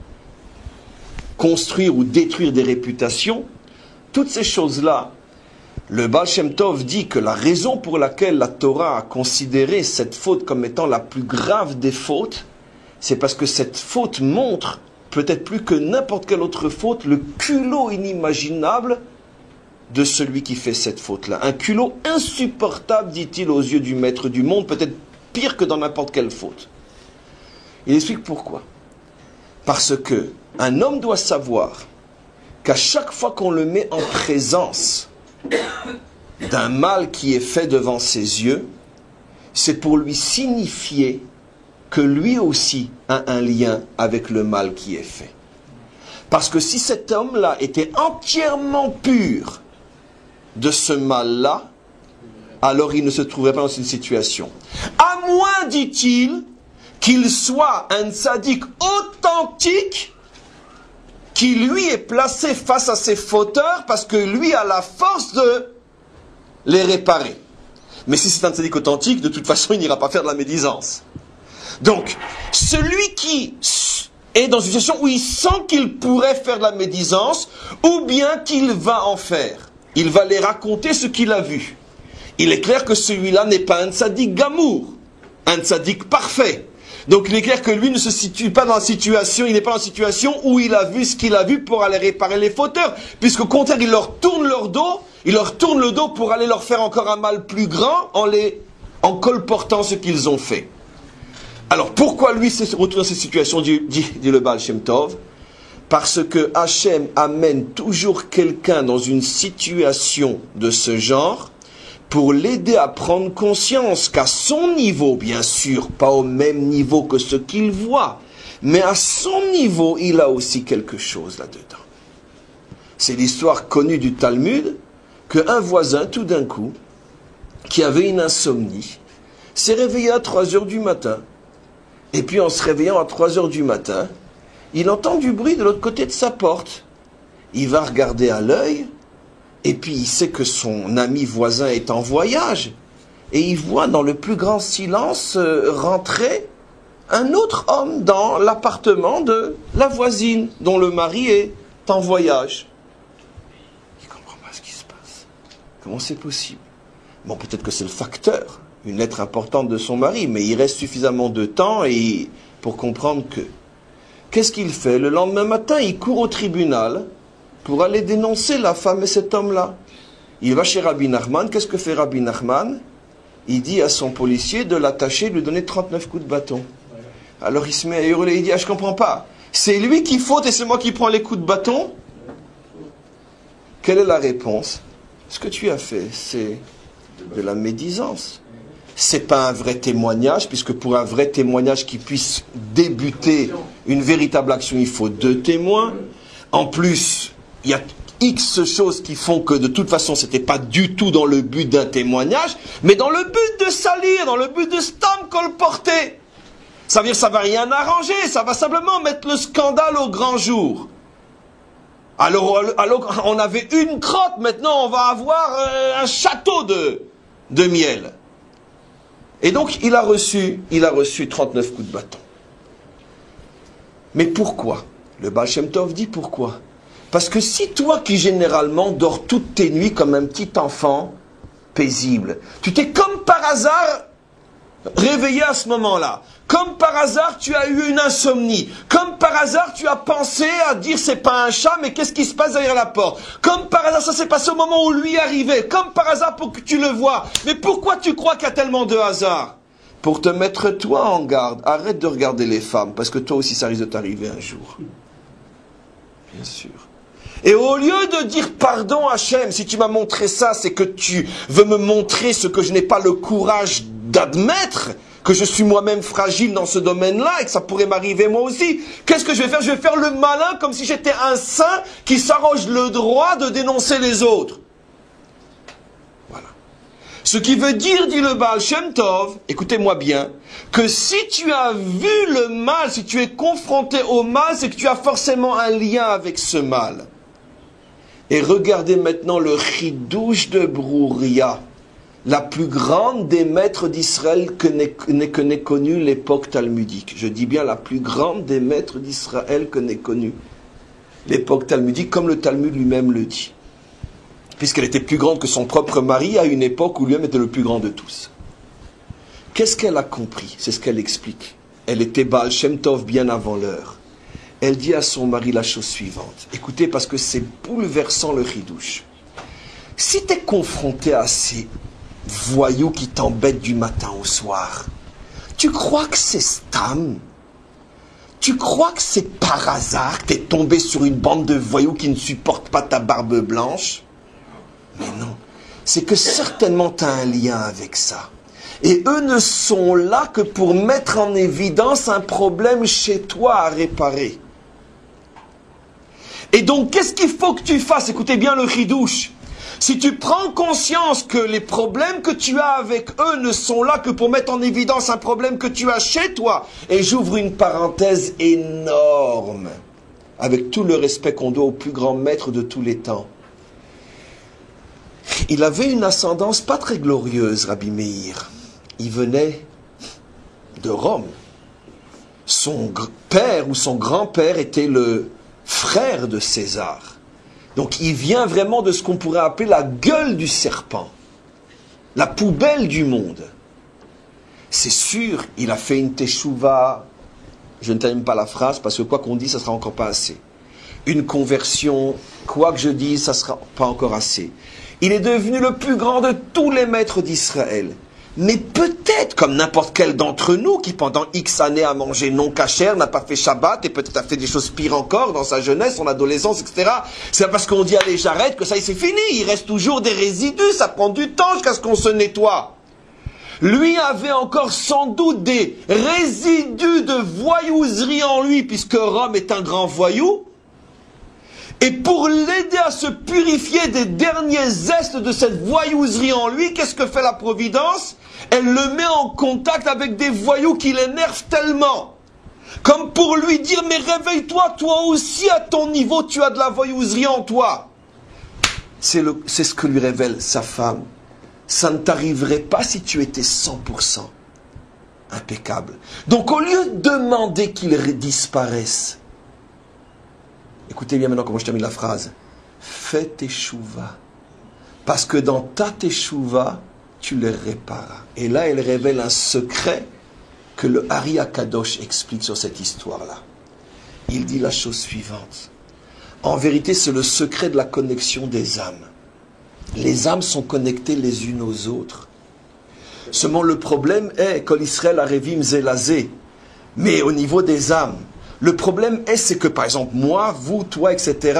construire ou détruire des réputations. Toutes ces choses-là, le Baal Shem Tov dit que la raison pour laquelle la Torah a considéré cette faute comme étant la plus grave des fautes, c'est parce que cette faute montre peut-être plus que n'importe quelle autre faute, le culot inimaginable de celui qui fait cette faute-là. Un culot insupportable, dit-il, aux yeux du maître du monde, peut-être pire que dans n'importe quelle faute. Il explique pourquoi. Parce que un homme doit savoir qu'à chaque fois qu'on le met en présence d'un mal qui est fait devant ses yeux, c'est pour lui signifier que lui aussi a un lien avec le mal qui est fait. Parce que si cet homme-là était entièrement pur de ce mal-là, alors il ne se trouverait pas dans une situation. À moins, dit-il, qu'il soit un tzaddik authentique qui lui est placé face à ses fauteurs parce que lui a la force de les réparer. Mais si c'est un tzaddik authentique, de toute façon, il n'ira pas faire de la médisance. Donc, celui qui est dans une situation où il sent qu'il pourrait faire de la médisance, ou bien qu'il va en faire, il va les raconter ce qu'il a vu. Il est clair que celui-là n'est pas un tzaddik gamour, un tzaddik parfait. Donc il est clair que lui ne se situe pas dans la situation, il n'est pas dans la situation où il a vu ce qu'il a vu pour aller réparer les fauteurs, puisqu'au contraire il leur tourne leur dos, il leur tourne le dos pour aller leur faire encore un mal plus grand en colportant ce qu'ils ont fait. Alors pourquoi lui se retrouve dans cette situation, dit le Baal Shem Tov? Parce que Hachem amène toujours quelqu'un dans une situation de ce genre pour l'aider à prendre conscience qu'à son niveau, bien sûr, pas au même niveau que ce qu'il voit, mais à son niveau, il a aussi quelque chose là-dedans. C'est l'histoire connue du Talmud, qu'un voisin, tout d'un coup, qui avait une insomnie, s'est réveillé à 3 heures du matin, et puis en se réveillant à 3 heures du matin, il entend du bruit de l'autre côté de sa porte. Il va regarder à l'œil, et puis il sait que son ami voisin est en voyage. Et il voit dans le plus grand silence rentrer un autre homme dans l'appartement de la voisine, dont le mari est en voyage. Il ne comprend pas ce qui se passe. Comment c'est possible? Bon, peut-être que c'est le facteur, une lettre importante de son mari, mais il reste suffisamment de temps pour comprendre que... Qu'est-ce qu'il fait? Le lendemain matin, il court au tribunal pour aller dénoncer la femme et cet homme-là. Il va chez Rabbi Nachman. Qu'est-ce que fait Rabbi Nachman? Il dit à son policier de l'attacher, de lui donner 39 coups de bâton. Alors il se met à hurler, il dit, je comprends pas. C'est lui qui faute et c'est moi qui prends les coups de bâton? Quelle est la réponse? Ce que tu as fait, c'est de la médisance. C'est pas un vrai témoignage, puisque pour un vrai témoignage qui puisse débuter une véritable action, il faut 2 témoins. En plus, il y a X choses qui font que de toute façon, c'était pas du tout dans le but d'un témoignage, mais dans le but de salir, dans le but de stam colporter. Ça veut dire que ça va rien arranger, ça va simplement mettre le scandale au grand jour. Alors on avait une crotte, maintenant on va avoir un château de miel. Et donc, il a reçu 39 coups de bâton. Mais pourquoi? Le Baal Shem Tov dit pourquoi? Parce que si toi qui généralement dors toutes tes nuits comme un petit enfant paisible, tu t'es comme par hasard réveillé à ce moment-là, comme par hasard tu as eu une insomnie, comme par hasard tu as pensé à dire c'est pas un chat mais qu'est-ce qui se passe derrière la porte, comme par hasard ça s'est passé au moment où lui arrivait, comme par hasard pour que tu le vois. Mais pourquoi tu crois qu'il y a tellement de hasard? Pour te mettre toi en garde, arrête de regarder les femmes parce que toi aussi ça risque de t'arriver un jour. Bien sûr. Et au lieu de dire pardon Hachem, si tu m'as montré ça, c'est que tu veux me montrer ce que je n'ai pas le courage d'admettre, que je suis moi-même fragile dans ce domaine-là et que ça pourrait m'arriver moi aussi. Qu'est-ce que je vais faire? Je vais faire le malin comme si j'étais un saint qui s'arroge le droit de dénoncer les autres. Voilà. Ce qui veut dire, dit le Baal Shem Tov, écoutez-moi bien, que si tu as vu le mal, si tu es confronté au mal, c'est que tu as forcément un lien avec ce mal. Et regardez maintenant le chidouche de Brouria, la plus grande des maîtres d'Israël que n'ait connue l'époque talmudique. Je dis bien la plus grande des maîtres d'Israël que n'ait connue l'époque talmudique, comme le Talmud lui-même le dit. Puisqu'elle était plus grande que son propre mari à une époque où lui-même était le plus grand de tous. Qu'est-ce qu'elle a compris? C'est ce qu'elle explique. Elle était Baal Shem Tov bien avant l'heure. elle dit à son mari la chose suivante. Écoutez, parce que c'est bouleversant le chidouche. Si tu es confronté à ces voyous qui t'embêtent du matin au soir, tu crois que c'est Stam? Tu crois que c'est par hasard que tu es tombé sur une bande de voyous qui ne supportent pas ta barbe blanche? Mais non, c'est que certainement tu as un lien avec ça. Et eux ne sont là que pour mettre en évidence un problème chez toi à réparer. Et donc, qu'est-ce qu'il faut que tu fasses? Écoutez bien le chidouche. Si tu prends conscience que les problèmes que tu as avec eux ne sont là que pour mettre en évidence un problème que tu as chez toi, et j'ouvre une parenthèse énorme, avec tout le respect qu'on doit au plus grand maître de tous les temps. Il avait une ascendance pas très glorieuse, Rabbi Meir. Il venait de Rome. Son père ou son grand-père était le frère de César. Donc il vient vraiment de ce qu'on pourrait appeler la gueule du serpent, la poubelle du monde. C'est sûr, il a fait une teshuva, je ne termine pas la phrase parce que quoi qu'on dise, ça ne sera encore pas assez. Une conversion, quoi que je dise, ça ne sera pas encore assez. Il est devenu le plus grand de tous les maîtres d'Israël. Mais peut-être, comme n'importe quel d'entre nous, qui pendant X années a mangé non cachère, n'a pas fait Shabbat, et peut-être a fait des choses pires encore dans sa jeunesse, son adolescence, etc. C'est parce qu'on dit allez j'arrête que ça y c'est fini. Il reste toujours des résidus, ça prend du temps jusqu'à ce qu'on se nettoie. Lui avait encore sans doute des résidus de voyouserie en lui, puisque Rome est un grand voyou. Et pour l'aider à se purifier des derniers zestes de cette voyouserie en lui, qu'est-ce que fait la Providence? Elle le met en contact avec des voyous qui l'énervent tellement. Comme pour lui dire, mais réveille-toi, toi aussi à ton niveau, tu as de la voyouserie en toi. C'est ce que lui révèle sa femme. Ça ne t'arriverait pas si tu étais 100% impeccable. Donc au lieu de demander qu'il disparaisse, écoutez bien maintenant comment je termine la phrase. Fais teshuva. Parce que dans ta teshuva, tu les répares. Et là, elle révèle un secret que le Hari Akadosh explique sur cette histoire-là. Il dit la chose suivante. En vérité, c'est le secret de la connexion des âmes. Les âmes sont connectées les unes aux autres. Seulement le problème est, Kol Israël Arevim Zelazé. Mais au niveau des âmes, le problème est, c'est que par exemple, moi, vous, toi, etc.,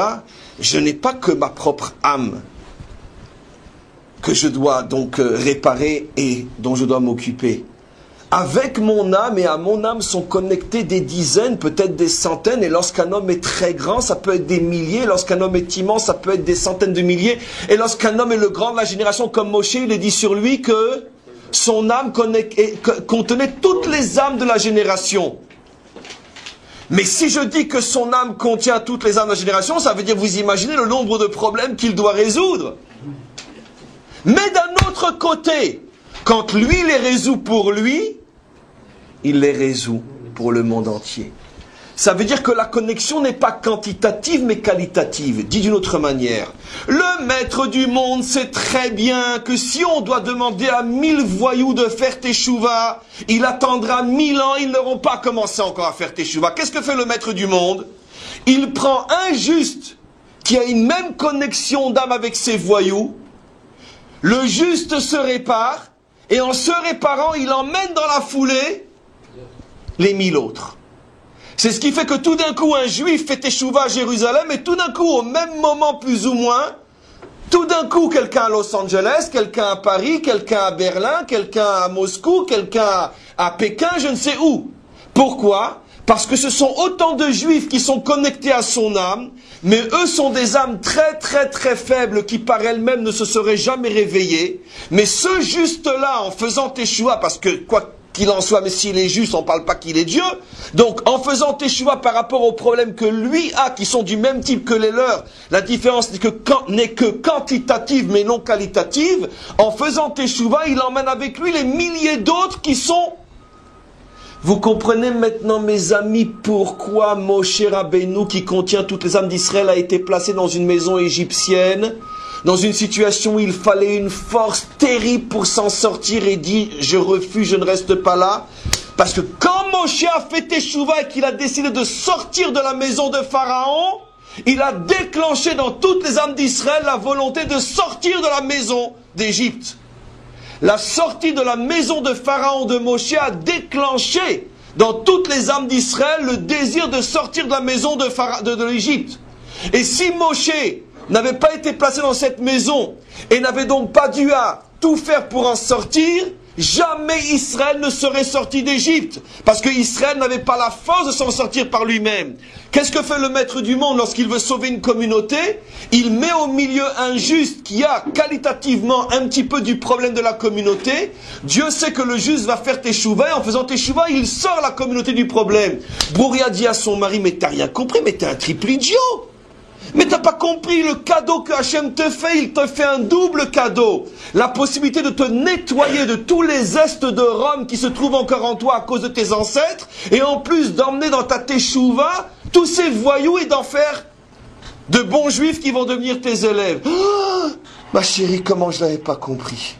je n'ai pas que ma propre âme que je dois donc réparer et dont je dois m'occuper. Avec mon âme et à mon âme sont connectés des dizaines, peut-être des centaines, et lorsqu'un homme est très grand, ça peut être des milliers, lorsqu'un homme est immense, ça peut être des centaines de milliers, et lorsqu'un homme est le grand de la génération comme Moshe, il est dit sur lui que son âme contenait toutes les âmes de la génération. Mais si je dis que son âme contient toutes les âmes de la génération, ça veut dire, vous imaginez le nombre de problèmes qu'il doit résoudre. Mais d'un autre côté, quand lui les résout pour lui, il les résout pour le monde entier. Ça veut dire que la connexion n'est pas quantitative mais qualitative. Dit d'une autre manière, le maître du monde sait très bien que si on doit demander à 1000 voyous de faire teshuva, il attendra 1000 ans, ils n'auront pas commencé encore à faire teshuva. Qu'est-ce que fait le maître du monde? Il prend un juste qui a une même connexion d'âme avec ses voyous, le juste se répare, et en se réparant, il emmène dans la foulée les 1000 autres. C'est ce qui fait que tout d'un coup, un juif fait teshuva à Jérusalem, et tout d'un coup, au même moment plus ou moins, tout d'un coup, quelqu'un à Los Angeles, quelqu'un à Paris, quelqu'un à Berlin, quelqu'un à Moscou, quelqu'un à Pékin, je ne sais où. Pourquoi? Parce que ce sont autant de juifs qui sont connectés à son âme, mais eux sont des âmes très très très faibles qui par elles-mêmes ne se seraient jamais réveillées. Mais ce juste-là, en faisant teshuva, parce que quoi qu'il en soit, mais s'il est juste, on ne parle pas qu'il est Dieu. Donc en faisant teshuva par rapport aux problèmes que lui a, qui sont du même type que les leurs, la différence n'est que quantitative mais non qualitative. En faisant teshuva, il emmène avec lui les milliers d'autres qui sont... Vous comprenez maintenant, mes amis, pourquoi Moshe Rabbeinu, qui contient toutes les âmes d'Israël, a été placé dans une maison égyptienne, dans une situation où il fallait une force terrible pour s'en sortir, et dit, je refuse, je ne reste pas là. Parce que quand Moshe a fait teshuva et qu'il a décidé de sortir de la maison de Pharaon, il a déclenché dans toutes les âmes d'Israël la volonté de sortir de la maison d'Égypte. La sortie de la maison de Pharaon de Moshe a déclenché dans toutes les âmes d'Israël le désir de sortir de la maison de l'Égypte. Et si Moshe n'avait pas été placé dans cette maison et n'avait donc pas dû tout faire pour en sortir, jamais Israël ne serait sorti d'Égypte. Parce que Israël n'avait pas la force de s'en sortir par lui-même. Qu'est-ce que fait le maître du monde lorsqu'il veut sauver une communauté? Il met au milieu un juste qui a qualitativement un petit peu du problème de la communauté. Dieu sait que le juste va faire teshuva et en faisant teshuva, il sort la communauté du problème. Brouria dit à son mari, mais t'as rien compris, mais t'es un triple idiot. Mais t'as pas compris le cadeau que Hachem te fait, il te fait un double cadeau. La possibilité de te nettoyer de tous les zestes de Rome qui se trouvent encore en toi à cause de tes ancêtres, et en plus d'emmener dans ta teshuva tous ces voyous et d'en faire de bons juifs qui vont devenir tes élèves. Oh, ma chérie, comment je l'avais pas compris.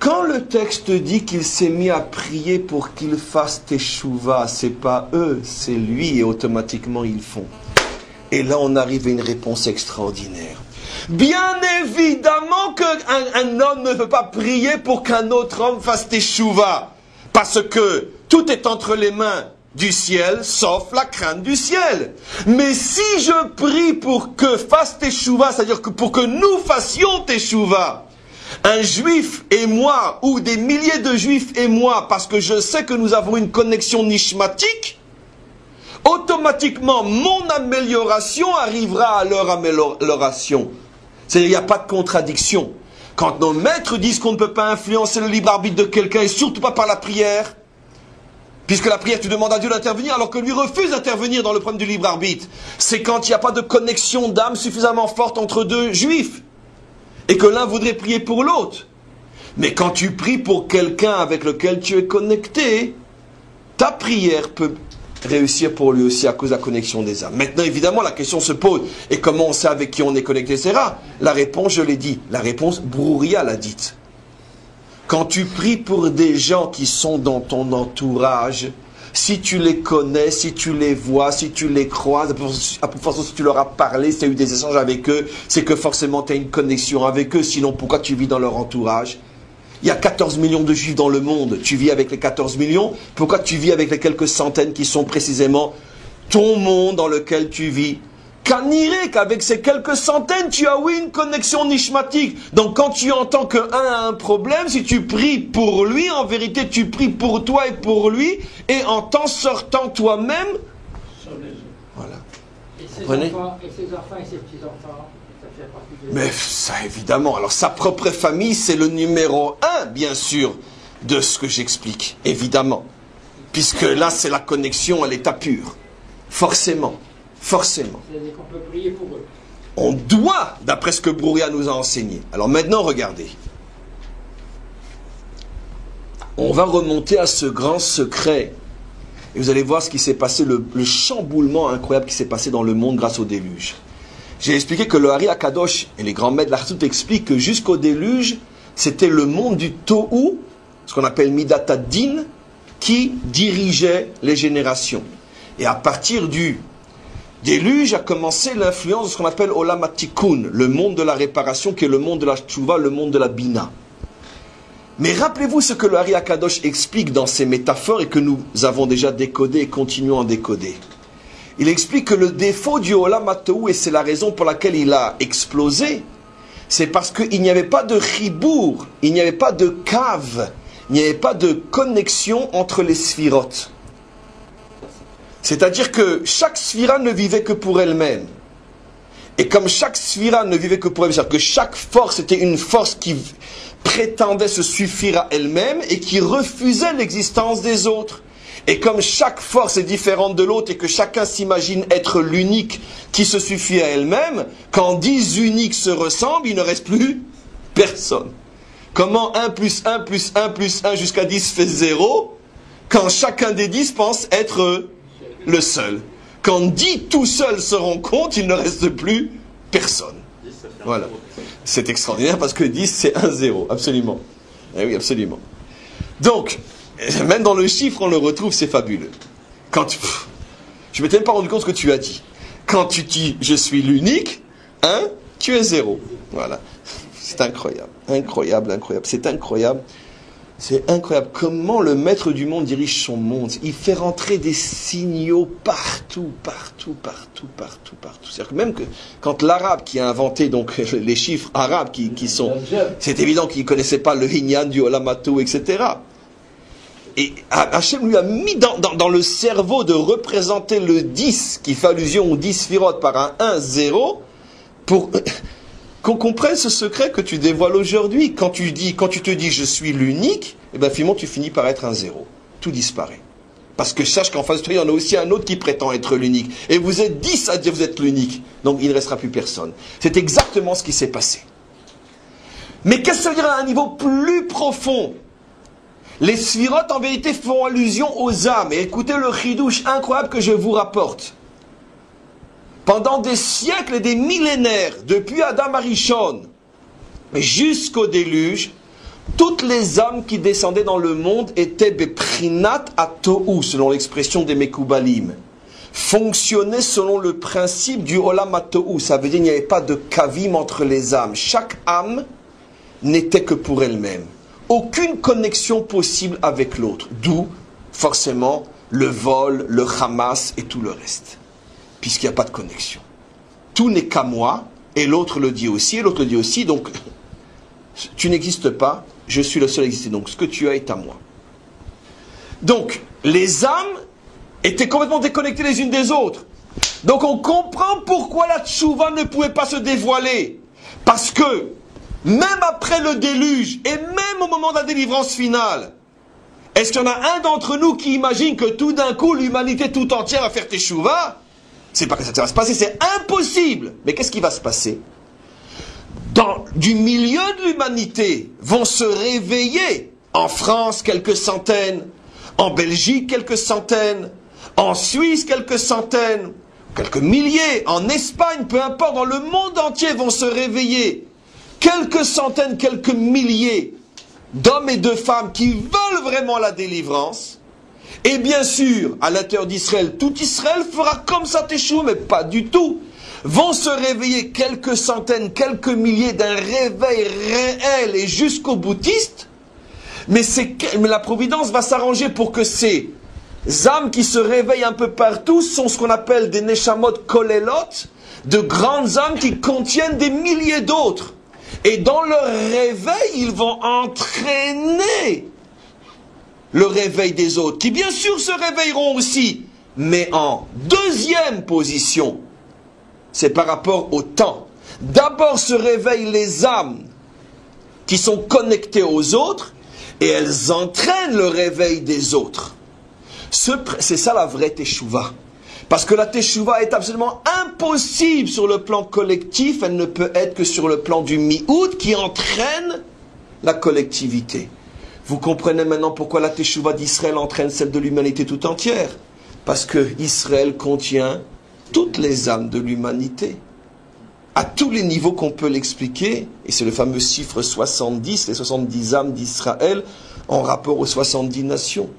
Quand le texte dit qu'il s'est mis à prier pour qu'il fasse teshuva, c'est pas eux, c'est lui, et automatiquement ils font. Et là, on arrive à une réponse extraordinaire. Bien évidemment qu'un homme ne veut pas prier pour qu'un autre homme fasse teshuva. Parce que tout est entre les mains du ciel, sauf la crainte du ciel. Mais si je prie pour que fasse teshuva, c'est-à-dire que pour que nous fassions teshuva, un juif et moi, ou des milliers de juifs et moi, parce que je sais que nous avons une connexion nishmatique, automatiquement, mon amélioration arrivera à leur amélioration. C'est-à-dire, il n'y a pas de contradiction. Quand nos maîtres disent qu'on ne peut pas influencer le libre arbitre de quelqu'un, et surtout pas par la prière, puisque la prière, tu demandes à Dieu d'intervenir, alors que lui refuse d'intervenir dans le problème du libre arbitre, c'est quand il n'y a pas de connexion d'âme suffisamment forte entre deux juifs, et que l'un voudrait prier pour l'autre. Mais quand tu pries pour quelqu'un avec lequel tu es connecté, ta prière peut réussir pour lui aussi à cause de la connexion des âmes. Maintenant, évidemment, la question se pose. Et comment on sait avec qui on est connecté, etc. La réponse, je l'ai dit. La réponse, Brouria l'a dite. Quand tu pries pour des gens qui sont dans ton entourage, si tu les connais, si tu les vois, si tu les croises, à toute façon, si tu leur as parlé, si tu as eu des échanges avec eux, c'est que forcément tu as une connexion avec eux. Sinon, pourquoi tu vis dans leur entourage? Il y a 14 millions de juifs dans le monde. Tu vis avec les 14 millions. Pourquoi tu vis avec les quelques centaines qui sont précisément ton monde dans lequel tu vis? Qu'avec ces quelques centaines, tu as oui une connexion nishmatique. Donc quand tu entends qu'un a un problème, si tu pries pour lui, en vérité tu pries pour toi et pour lui, et en t'en sortant toi-même. Voilà. Et ses enfants et ses petits-enfants? Mais ça, évidemment. Alors, sa propre famille, c'est le numéro 1, bien sûr, de ce que j'explique. Évidemment. Puisque là, c'est la connexion à l'état pur. Forcément. Forcément. C'est-à-dire qu'on peut prier pour eux. On doit, d'après ce que Brouria nous a enseigné. Alors maintenant, regardez. On va remonter à ce grand secret. Et vous allez voir ce qui s'est passé, le chamboulement incroyable qui s'est passé dans le monde grâce au déluge. J'ai expliqué que le Hari Akadosh et les grands maîtres de la Chassidut expliquent que jusqu'au déluge, c'était le monde du Tohu, ce qu'on appelle Midat Ad-Din, qui dirigeait les générations. Et à partir du déluge a commencé l'influence de ce qu'on appelle Olam HaTikun, le monde de la réparation, qui est le monde de la Tshuva, le monde de la Bina. Mais rappelez-vous ce que le Hari Akadosh explique dans ses métaphores et que nous avons déjà décodé et continuons à décoder. Il explique que le défaut du Olam HaTohu, et c'est la raison pour laquelle il a explosé, c'est parce qu'il n'y avait pas de chibour, il n'y avait pas de cave, il n'y avait pas de connexion entre les sphirotes. C'est-à-dire que chaque sphira ne vivait que pour elle-même. Et comme chaque sphira ne vivait que pour elle-même, c'est-à-dire que chaque force était une force qui prétendait se suffire à elle-même et qui refusait l'existence des autres. Et comme chaque force est différente de l'autre et que chacun s'imagine être l'unique qui se suffit à elle-même, quand 10 uniques se ressemblent, il ne reste plus personne. Comment 1 plus 1 plus 1 plus 1 jusqu'à 10 fait 0, quand chacun des 10 pense être le seul. Quand 10 tout seuls se rendent compte, il ne reste plus personne. Voilà. C'est extraordinaire parce que 10 c'est 1-0, absolument. Eh oui, absolument. Donc, Même dans le chiffre, on le retrouve, c'est fabuleux. Je ne m'étais même pas rendu compte de ce que tu as dit. Quand tu dis « je suis l'unique », hein, tu es 0. Voilà. C'est incroyable. Incroyable, incroyable. C'est incroyable. C'est incroyable comment le maître du monde dirige son monde. Il fait rentrer des signaux partout, partout, partout, partout, partout. C'est-à-dire que même que quand l'arabe qui a inventé donc les chiffres arabes qui sont... C'est évident qu'il ne connaissait pas le Hinyan du Olamato, etc. Et Hachem lui a mis dans le cerveau de représenter le 10, qui fait allusion au 10 Sphirot par un 1, 0, pour... qu'on comprenne ce secret que tu dévoiles aujourd'hui. Quand tu te dis je suis l'unique, eh bien finalement tu finis par être un 0. Tout disparaît. Parce que sache qu'en face de toi, il y en a aussi un autre qui prétend être l'unique. Et vous êtes 10 à dire vous êtes l'unique. Donc il ne restera plus personne. C'est exactement ce qui s'est passé. Mais qu'est-ce que ça veut dire à un niveau plus profond? Les sphirotes en vérité font allusion aux âmes. Et écoutez le chidouche incroyable que je vous rapporte. Pendant des siècles et des millénaires, depuis Adam Arishon jusqu'au déluge, toutes les âmes qui descendaient dans le monde étaient beprinat atohu, selon l'expression des Mekoubalim, fonctionnaient selon le principe du olam atohu. Ça veut dire qu'il n'y avait pas de kavim entre les âmes. Chaque âme n'était que pour elle-même. Aucune connexion possible avec l'autre. D'où, forcément, le vol, le Hamas et tout le reste. Puisqu'il n'y a pas de connexion. Tout n'est qu'à moi, et l'autre le dit aussi, et l'autre le dit aussi, donc tu n'existes pas, je suis le seul à exister, donc ce que tu as est à moi. Donc, les âmes étaient complètement déconnectées les unes des autres. Donc on comprend pourquoi la tchouva ne pouvait pas se dévoiler. Parce que, même après le déluge, et même au moment de la délivrance finale, est-ce qu'il y en a un d'entre nous qui imagine que tout d'un coup, l'humanité tout entière va faire tchouva? C'est pas que ça va se passer, c'est impossible. Mais qu'est-ce qui va se passer? Du milieu de l'humanité vont se réveiller, en France quelques centaines, en Belgique quelques centaines, en Suisse quelques centaines, quelques milliers, en Espagne, peu importe, dans le monde entier vont se réveiller quelques centaines, quelques milliers d'hommes et de femmes qui veulent vraiment la délivrance. Et bien sûr, à l'intérieur d'Israël, tout Israël fera comme ça teshuva, mais pas du tout. Vont se réveiller quelques centaines, quelques milliers d'un réveil réel et jusqu'au boutiste. Mais la Providence va s'arranger pour que ces âmes qui se réveillent un peu partout sont ce qu'on appelle des neshamot kolelot, de grandes âmes qui contiennent des milliers d'autres. Et dans leur réveil, ils vont entraîner le réveil des autres, qui bien sûr se réveilleront aussi, mais en deuxième position, c'est par rapport au temps. D'abord se réveillent les âmes qui sont connectées aux autres, et elles entraînent le réveil des autres. C'est ça la vraie teshuva. Parce que la teshuva est absolument impossible sur le plan collectif, elle ne peut être que sur le plan du mi'out qui entraîne la collectivité. Vous comprenez maintenant pourquoi la teshuva d'Israël entraîne celle de l'humanité tout entière. Parce que Israël contient toutes les âmes de l'humanité. À tous les niveaux qu'on peut l'expliquer, et c'est le fameux chiffre 70, les 70 âmes d'Israël en rapport aux 70 nations.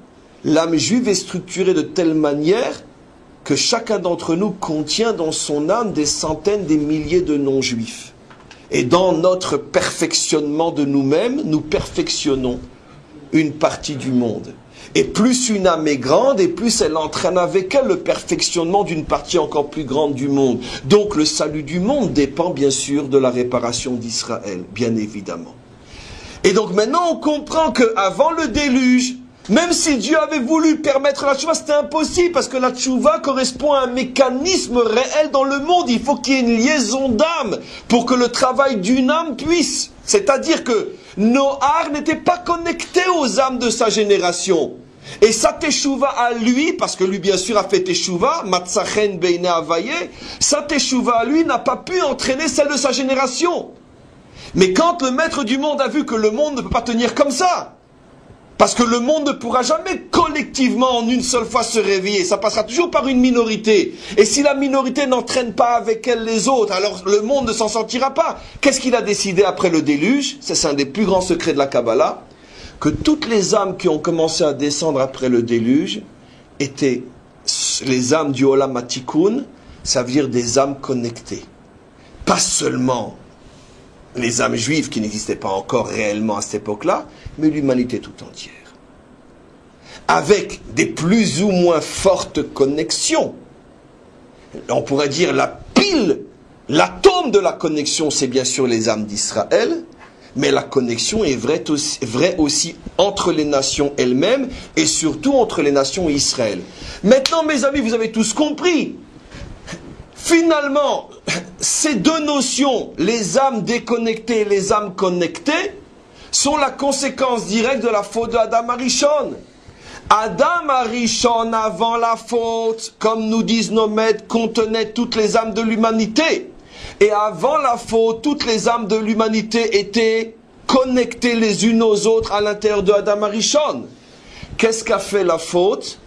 L'âme juive est structurée de telle manière que chacun d'entre nous contient dans son âme des centaines, des milliers de non-juifs. Et dans notre perfectionnement de nous-mêmes, nous perfectionnons une partie du monde. Et plus une âme est grande, et plus elle entraîne avec elle le perfectionnement d'une partie encore plus grande du monde. Donc le salut du monde dépend bien sûr de la réparation d'Israël, bien évidemment. Et donc maintenant on comprend qu'avant le déluge, même si Dieu avait voulu permettre la tchouva, c'était impossible, parce que la tchouva correspond à un mécanisme réel dans le monde. Il faut qu'il y ait une liaison d'âme pour que le travail d'une âme puisse. C'est-à-dire que Noach n'était pas connecté aux âmes de sa génération. Et sa teshuva à lui, parce que lui bien sûr a fait teshuva, matzachen beine avaye, sa teshuva à lui n'a pas pu entraîner celle de sa génération. Mais quand le maître du monde a vu que le monde ne peut pas tenir comme ça, parce que le monde ne pourra jamais collectivement en une seule fois se réveiller, ça passera toujours par une minorité. Et si la minorité n'entraîne pas avec elle les autres, alors le monde ne s'en sortira pas. Qu'est-ce qu'il a décidé après le déluge? C'est un des plus grands secrets de la Kabbalah. que toutes les âmes qui ont commencé à descendre après le déluge étaient les âmes du Olam HaTikun, ça veut dire des âmes connectées. Pas seulement les âmes juives qui n'existaient pas encore réellement à cette époque-là, mais l'humanité tout entière. Avec des plus ou moins fortes connexions. On pourrait dire la pile, l'atome de la connexion, c'est bien sûr les âmes d'Israël, mais la connexion est vraie aussi entre les nations elles-mêmes et surtout entre les nations et Israël. Maintenant, mes amis, vous avez tous compris. Finalement, ces deux notions, les âmes déconnectées et les âmes connectées, sont la conséquence directe de la faute de Adam Arishon. Adam Arishon, avant la faute, comme nous disent nos maîtres, contenait toutes les âmes de l'humanité. Et avant la faute, toutes les âmes de l'humanité étaient connectées les unes aux autres à l'intérieur de Adam Arishon. Qu'est-ce qu'a fait la faute?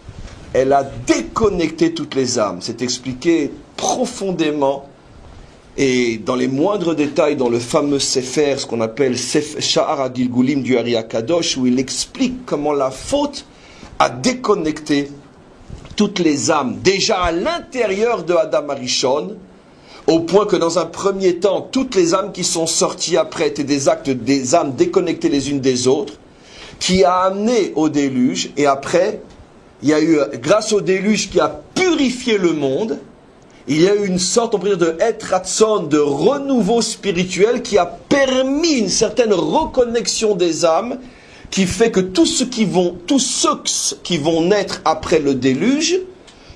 Elle a déconnecté toutes les âmes. C'est expliqué profondément et dans les moindres détails dans le fameux Sefer, ce qu'on appelle Sha'ar HaGilgulim du Ari HaKadosh, où il explique comment la faute a déconnecté toutes les âmes, déjà à l'intérieur de Adam Arishon, au point que dans un premier temps, toutes les âmes qui sont sorties après étaient des actes des âmes déconnectées les unes des autres, qui a amené au déluge, et après, il y a eu, grâce au déluge qui a purifié le monde, il y a eu une sorte, on peut dire, de etratson, de renouveau spirituel qui a permis une certaine reconnexion des âmes, qui fait que tous ceux qui vont naître après le déluge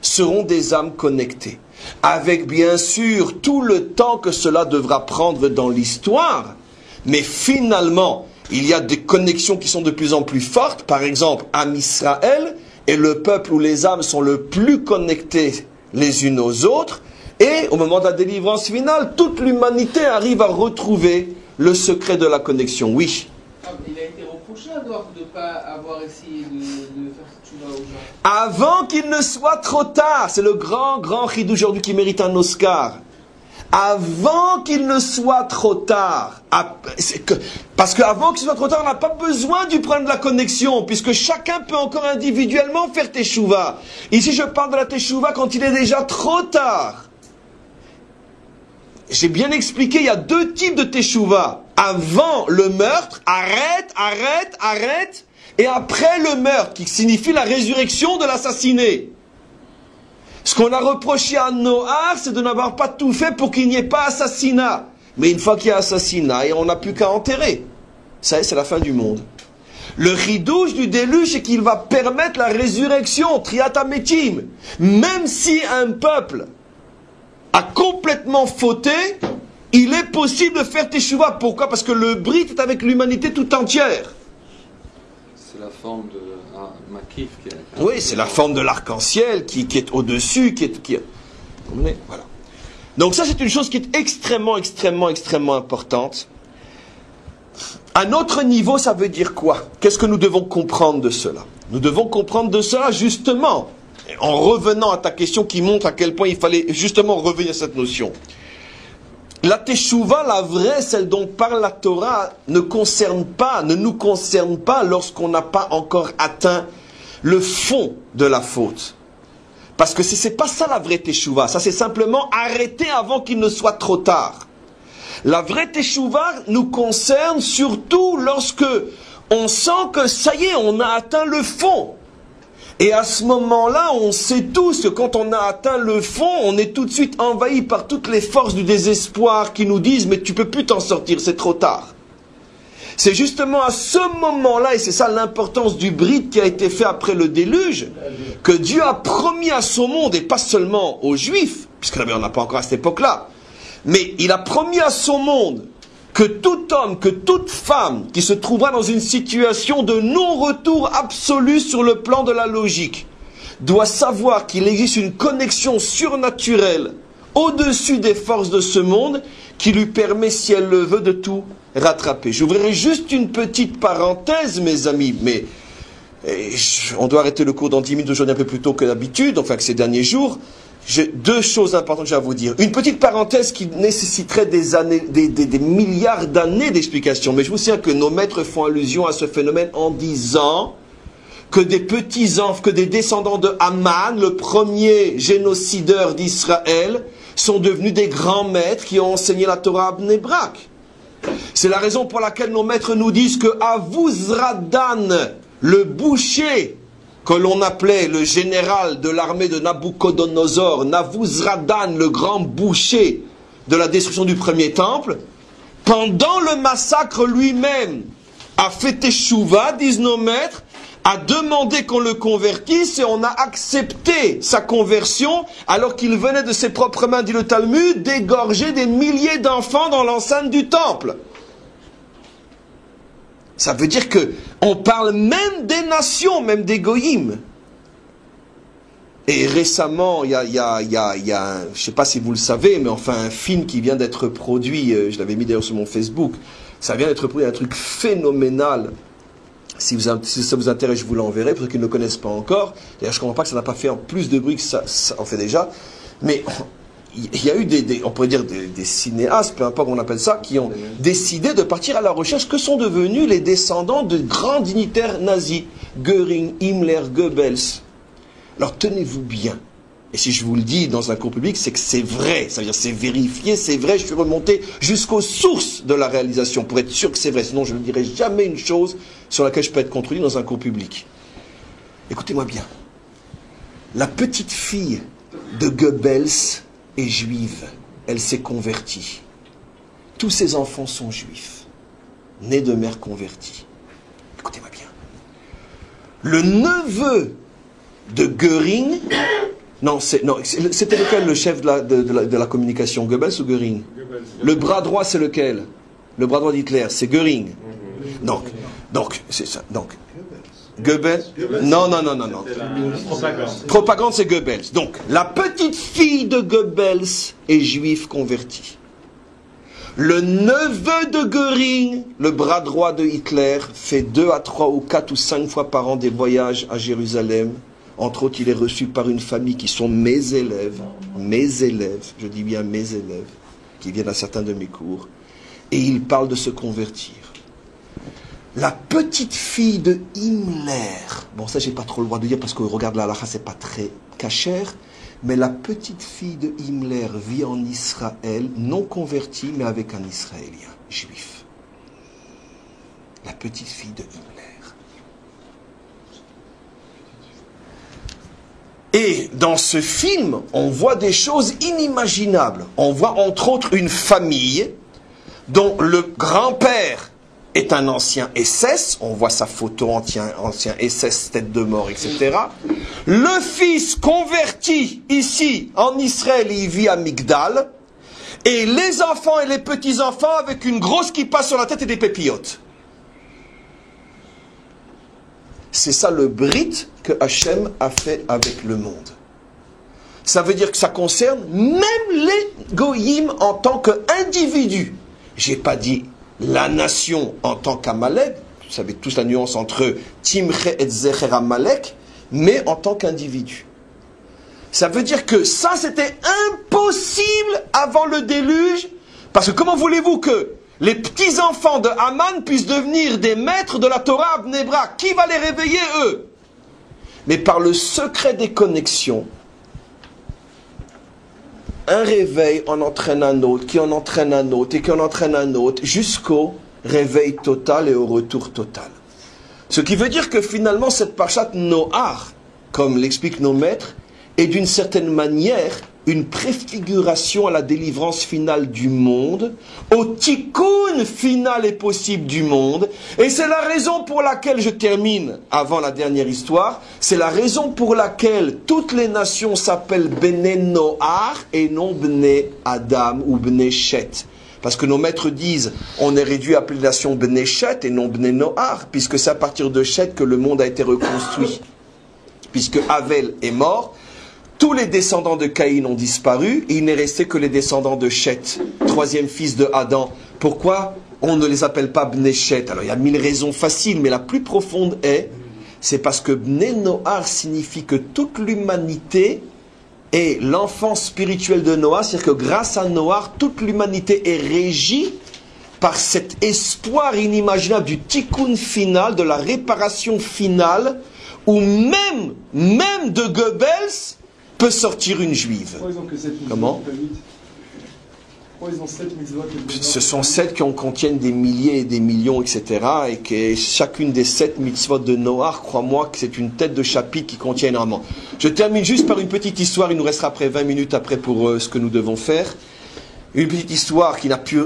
seront des âmes connectées. Avec bien sûr tout le temps que cela devra prendre dans l'histoire, mais finalement, il y a des connexions qui sont de plus en plus fortes. Par exemple, Am Israël est le peuple où les âmes sont le plus connectées les unes aux autres, et au moment de la délivrance finale, toute l'humanité arrive à retrouver le secret de la connexion. Oui. Il a été reproché alors de ne pas avoir essayé de faire tchouva aux gens. Avant qu'il ne soit trop tard, c'est le grand chidouch aujourd'hui qui mérite un Oscar. Avant qu'il ne soit trop tard, parce qu'avant qu'il soit trop tard, on n'a pas besoin du problème de la connexion, puisque chacun peut encore individuellement faire teshuva. Ici, je parle de la teshuva quand il est déjà trop tard. J'ai bien expliqué, il y a deux types de teshuva. Avant le meurtre, arrête, et après le meurtre, qui signifie la résurrection de l'assassiné. Ce qu'on a reproché à Noach, c'est de n'avoir pas tout fait pour qu'il n'y ait pas assassinat. Mais une fois qu'il y a assassinat, on n'a plus qu'à enterrer. Ça y est, c'est la fin du monde. Le ridouche du déluge, c'est qu'il va permettre la résurrection, triat hametim. Même si un peuple a complètement fauté, il est possible de faire teshuva. Pourquoi? Parce que le brit est avec l'humanité tout entière. C'est la forme de Makif qui est... Oui, c'est la forme de l'arc-en-ciel qui est au-dessus, voilà. Donc ça, c'est une chose qui est extrêmement importante. À notre niveau, ça veut dire quoi? Qu'est-ce que nous devons comprendre de cela? Nous devons comprendre de cela, justement, en revenant à ta question qui montre à quel point il fallait justement revenir à cette notion. La teshuva, la vraie, celle dont parle la Torah, ne nous concerne pas lorsqu'on n'a pas encore atteint le fond de la faute. Parce que c'est pas ça la vraie teshuva. Ça, c'est simplement arrêter avant qu'il ne soit trop tard. La vraie teshuva nous concerne surtout lorsque on sent que ça y est, on a atteint le fond. Et à ce moment-là, on sait tous que quand on a atteint le fond, on est tout de suite envahi par toutes les forces du désespoir qui nous disent « mais tu peux plus t'en sortir, c'est trop tard ». C'est justement à ce moment-là, et c'est ça l'importance du brit qui a été fait après le déluge, que Dieu a promis à son monde, et pas seulement aux Juifs, puisque on n'a pas encore à cette époque-là, mais il a promis à son monde que tout homme, que toute femme qui se trouvera dans une situation de non-retour absolu sur le plan de la logique, doit savoir qu'il existe une connexion surnaturelle au-dessus des forces de ce monde qui lui permet, si elle le veut, de tout rattraper. J'ouvrirai juste une petite parenthèse, mes amis, mais on doit arrêter le cours dans 10 minutes aujourd'hui un peu plus tôt que d'habitude, enfin que ces derniers jours. j'ai deux choses importantes que j'ai à vous dire. Une petite parenthèse qui nécessiterait des années, des milliards d'années d'explication. Mais je vous souviens que nos maîtres font allusion à ce phénomène en disant que des petits-enfants, que des descendants de Haman, le premier génocideur d'Israël, sont devenus des grands maîtres qui ont enseigné la Torah à Bnei Brak. C'est la raison pour laquelle nos maîtres nous disent que Avuzradan, le boucher, que l'on appelait le général de l'armée de Nabucodonosor, Navuzradan, le grand boucher de la destruction du premier temple, pendant le massacre lui-même, a fait teshuva, disent nos maîtres, a demandé qu'on le convertisse et on a accepté sa conversion alors qu'il venait de ses propres mains, dit le Talmud, d'égorger des milliers d'enfants dans l'enceinte du temple. Ça veut dire que on parle même des nations, même des goïms. Et récemment, il y a je ne sais pas si vous le savez, mais enfin un film qui vient d'être produit, je l'avais mis d'ailleurs sur mon Facebook, ça vient d'être produit, un truc phénoménal. Si ça vous intéresse, je vous l'enverrai, pour ceux qui ne le connaissent pas encore. D'ailleurs, je ne comprends pas que ça n'a pas fait plus de bruit que ça en fait déjà. Mais il y a eu on pourrait dire des cinéastes, peu importe comment on appelle ça, qui ont décidé de partir à la recherche. Que sont devenus les descendants de grands dignitaires nazis? Göring, Himmler, Goebbels. Alors tenez-vous bien. Et si je vous le dis dans un cours public, c'est que c'est vrai. Ça veut dire c'est vérifié, c'est vrai. Je suis remonté jusqu'aux sources de la réalisation pour être sûr que c'est vrai. Sinon, je ne dirai jamais une chose sur laquelle je peux être contredit dans un cours public. Écoutez-moi bien. La petite fille de Goebbels est juive. Elle s'est convertie. Tous ses enfants sont juifs, nés de mère convertie. Écoutez-moi bien. Le neveu de Göring... Non, c'était lequel le chef de la communication, Goebbels ou Göring? Goebbels. Le bras droit, c'est lequel? Le bras droit d'Hitler, c'est Göring. Donc, c'est ça. Donc, Goebbels. Non. Propagande, c'est Goebbels. Donc, la petite fille de Goebbels est juive convertie. Le neveu de Göring, le bras droit de Hitler, fait 2 à 3 ou 4 ou 5 fois par an des voyages à Jérusalem. Entre autres, il est reçu par une famille qui sont mes élèves, je dis bien mes élèves, qui viennent à certains de mes cours, et il parle de se convertir. La petite fille de Himmler, bon ça j'ai pas trop le droit de dire parce que regarde la halakha, c'est pas très cachère, mais la petite fille de Himmler vit en Israël, non convertie, mais avec un Israélien, juif. La petite fille de Himmler. Et dans ce film, on voit des choses inimaginables. On voit entre autres une famille dont le grand-père est un ancien SS. On voit sa photo, ancien SS, tête de mort, etc. Le fils converti ici en Israël, il vit à Migdal. Et les enfants et les petits-enfants avec une grosse kippa sur la tête et des pépillotes. C'est ça le brit que Hachem a fait avec le monde. Ça veut dire que ça concerne même les goyim en tant qu'individus. J'ai pas dit la nation en tant qu'Amalek, vous savez tous la nuance entre Timche et Zecher Amalek, mais en tant qu'individu. Ça veut dire que ça c'était impossible avant le déluge, parce que comment voulez-vous que les petits-enfants de Haman puissent devenir des maîtres de la Torah à Bnei Brak? Qui va les réveiller, eux? Mais par le secret des connexions, un réveil en entraîne un autre, qui en entraîne un autre, et qui en entraîne un autre, jusqu'au réveil total et au retour total. Ce qui veut dire que finalement, cette parchat Noach, comme l'expliquent nos maîtres, est d'une certaine manière une préfiguration à la délivrance finale du monde, au tikkun final et possible du monde. Et c'est la raison pour laquelle, je termine avant la dernière histoire, c'est la raison pour laquelle toutes les nations s'appellent Bnei Noach et non Bnei Adam ou Bnei Shet. Parce que nos maîtres disent, on est réduit à appeler la nation Bnei Shet et non Bnei Noach, puisque c'est à partir de Shet que le monde a été reconstruit. Puisque Havel est mort, tous les descendants de Caïn ont disparu, et il n'est resté que les descendants de Shet, troisième fils de Adam. Pourquoi on ne les appelle pas Bnei Shet? Alors il y a 1000 raisons faciles, mais la plus profonde c'est parce que Bnei Noach signifie que toute l'humanité est l'enfant spirituel de Noah, c'est-à-dire que grâce à Noah, toute l'humanité est régie par cet espoir inimaginable du tikkun final, de la réparation finale, où même de Goebbels peut sortir une juive. Pourquoi ils ont que 7 mitzvot? Comment? Pourquoi ils ont 7 mitzvot? Ce sont 7 qui en contiennent des milliers et des millions, etc. Et que chacune des 7 mitzvot de Noah, crois-moi que c'est une tête de chapitre qui contient énormément. Je termine juste par une petite histoire, il nous restera après 20 minutes après pour ce que nous devons faire. Une petite histoire qui n'a plus...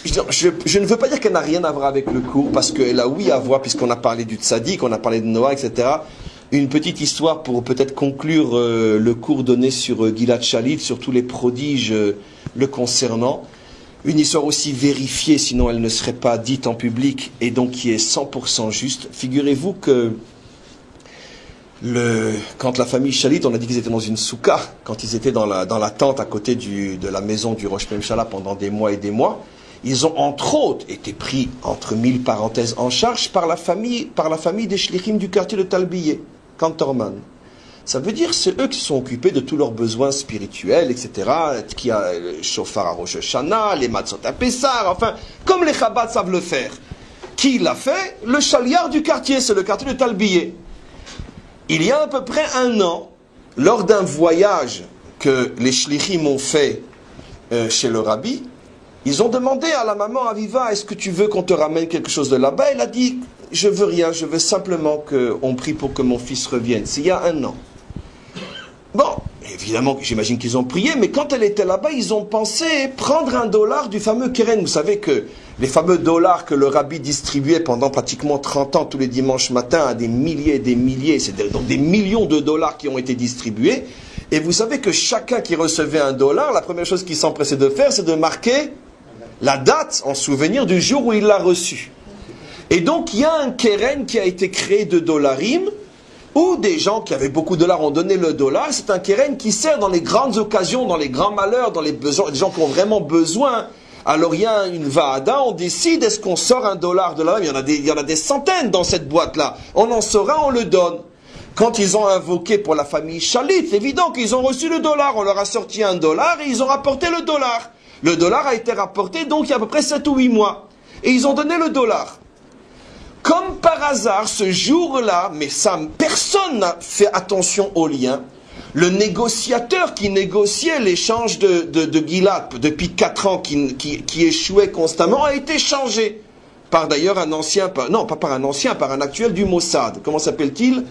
je ne veux pas dire qu'elle n'a rien à voir avec le cours, parce qu'elle a oui à voir, puisqu'on a parlé du tzaddik, on a parlé de Noah, etc. Une petite histoire pour peut-être conclure le cours donné sur Gilad Shalit, sur tous les prodiges le concernant. Une histoire aussi vérifiée, sinon elle ne serait pas dite en public, et donc qui est 100% juste. Figurez-vous que quand la famille Shalit, on a dit qu'ils étaient dans une souka, quand ils étaient dans la tente à côté de la maison du Rosh Memshala pendant des mois et des mois, ils ont entre autres été pris, entre mille parenthèses, en charge par la famille des shlichim du quartier de Talbiye, Kantorman. Ça veut dire c'est eux qui se sont occupés de tous leurs besoins spirituels, etc. Qui a le chauffard à Rosh Hashanah, les matzot à Pessah, enfin, comme les Chabad savent le faire. Qui l'a fait? Le chaliard du quartier, c'est le quartier de Talbiye. Il y a à peu près un an, lors d'un voyage que les shlichim ont fait chez le rabbi, ils ont demandé à la maman Aviva, est-ce que tu veux qu'on te ramène quelque chose de là-bas? Elle a dit, je veux rien, je veux simplement qu'on prie pour que mon fils revienne. C'est il y a un an. Bon, évidemment, j'imagine qu'ils ont prié, mais quand elle était là-bas, ils ont pensé prendre $1 du fameux keren. Vous savez que les fameux dollars que le rabbi distribuait pendant pratiquement 30 ans tous les dimanches matins à des milliers et des milliers, c'est donc des millions de dollars qui ont été distribués. Et vous savez que chacun qui recevait $1, la première chose qu'il s'empressait de faire, c'est de marquer la date en souvenir du jour où il l'a reçu. Et donc il y a un keren qui a été créé de dollarim, où des gens qui avaient beaucoup de dollars ont donné le dollar. C'est un keren qui sert dans les grandes occasions, dans les grands malheurs, dans les besoins, des gens qui ont vraiment besoin. Alors il y a une vaada, on décide, est-ce qu'on sort $1 de là? Il y en a des centaines dans cette boîte-là. On en sort un, on le donne. Quand ils ont invoqué pour la famille Shalit, c'est évident qu'ils ont reçu le dollar. On leur a sorti $1 et ils ont rapporté le dollar. Le dollar a été rapporté donc il y a à peu près 7 ou 8 mois. Et ils ont donné le dollar. Comme par hasard, ce jour-là, mais ça, personne n'a fait attention au lien, le négociateur qui négociait l'échange de Gilad depuis 4 ans, qui échouait constamment, a été changé par d'ailleurs un ancien, non pas par un ancien, par un actuel du Mossad. Comment s'appelle-t-il?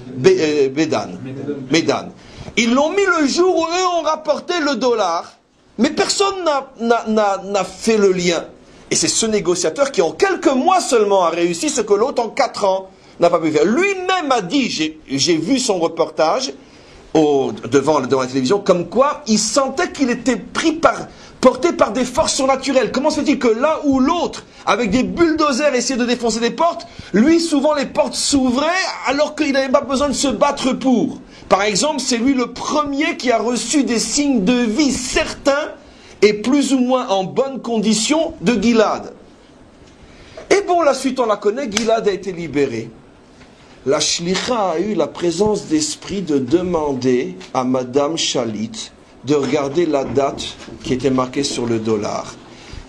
Medan. Ils l'ont mis le jour où eux ont rapporté le dollar, mais personne n'a fait le lien. Et c'est ce négociateur qui en quelques mois seulement a réussi ce que l'autre en 4 ans n'a pas pu faire. Lui-même a dit, j'ai vu son reportage devant la télévision, comme quoi il sentait qu'il était porté par des forces surnaturelles. Comment se fait-il que là où l'autre, avec des bulldozers, essayait de défoncer des portes, lui souvent les portes s'ouvraient alors qu'il n'avait pas besoin de se battre pour. Par exemple, c'est lui le premier qui a reçu des signes de vie certains et plus ou moins en bonne condition de Gilad. Et bon, la suite on la connaît, Gilad a été libéré. La shlicha a eu la présence d'esprit de demander à Madame Shalit de regarder la date qui était marquée sur le dollar.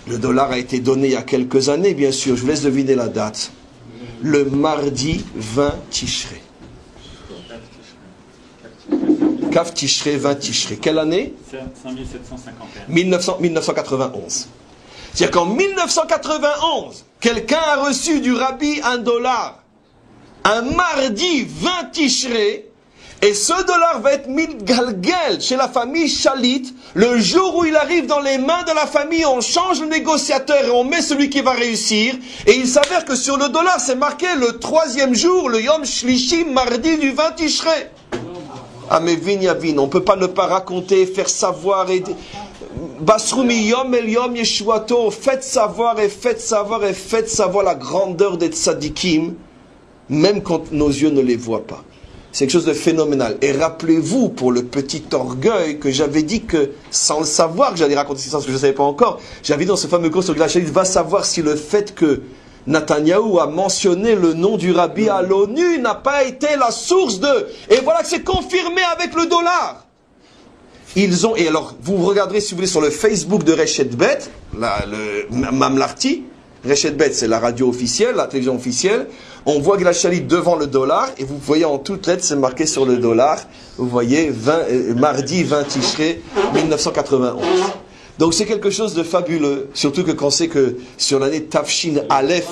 Le dollar a été donné il y a quelques années, bien sûr, je vous laisse deviner la date. Le mardi 20 Tishrei. Kav Tishrei, 20 Tishrei. Quelle année? 5751. 1991. C'est-à-dire qu'en 1991, quelqu'un a reçu du rabbi $1, un mardi 20 Tishrei, et ce dollar va être mitgalgel chez la famille Shalit. Le jour où il arrive dans les mains de la famille, on change le négociateur et on met celui qui va réussir. Et il s'avère que sur le dollar, c'est marqué le 3e jour, le Yom Shlishi, mardi du 20 Tishrei. Ah mais Vinyavin, on ne peut pas ne pas raconter, faire savoir et... Basrumi Yom El Yom Yeshuato, faites savoir et faites savoir et faites savoir la grandeur des tzadikim, même quand nos yeux ne les voient pas. C'est quelque chose de phénoménal. Et rappelez-vous, pour le petit orgueil, que j'avais dit que, sans le savoir, que j'allais raconter cette histoire, parce que je ne savais pas encore, j'avais dit dans ce fameux cours sur Gilad Shalit, va savoir si le fait que Netanyahou a mentionné le nom du rabbi à l'ONU n'a pas été la source de... Et voilà que c'est confirmé avec le dollar. ils ont, et alors, vous regarderez si vous voulez sur le Facebook de Reshet Bet, le Mamlarti, Reshet Bet c'est la radio officielle, la télévision officielle, on voit Gilad Shalit devant le dollar, et vous voyez en toutes lettres, c'est marqué sur le dollar, vous voyez, mardi 20 Tishrei 1991. Donc c'est quelque chose de fabuleux, surtout que quand on sait que sur l'année Tafshin Aleph,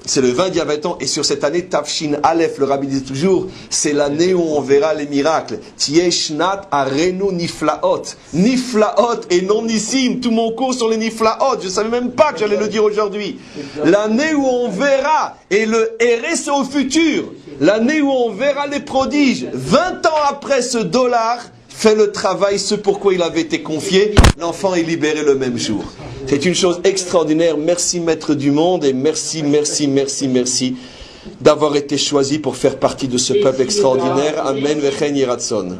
c'est le 20 d'il y a 20 ans, et sur cette année Tafshin Aleph, le rabbi dit toujours, c'est l'année où on verra les miracles. Tieshnat Arenu Niflaot. Niflaot et non Nissim. Tout mon cours sur les Niflaot, je ne savais même pas que j'allais le dire aujourd'hui. L'année où on verra, et le RS c'est au futur, l'année où on verra les prodiges, 20 ans après ce dollar, fait le travail, ce pourquoi il avait été confié, l'enfant est libéré le même jour. C'est une chose extraordinaire. Merci Maître du Monde et merci d'avoir été choisi pour faire partie de ce peuple extraordinaire. Amen. Vechen Yiratzon.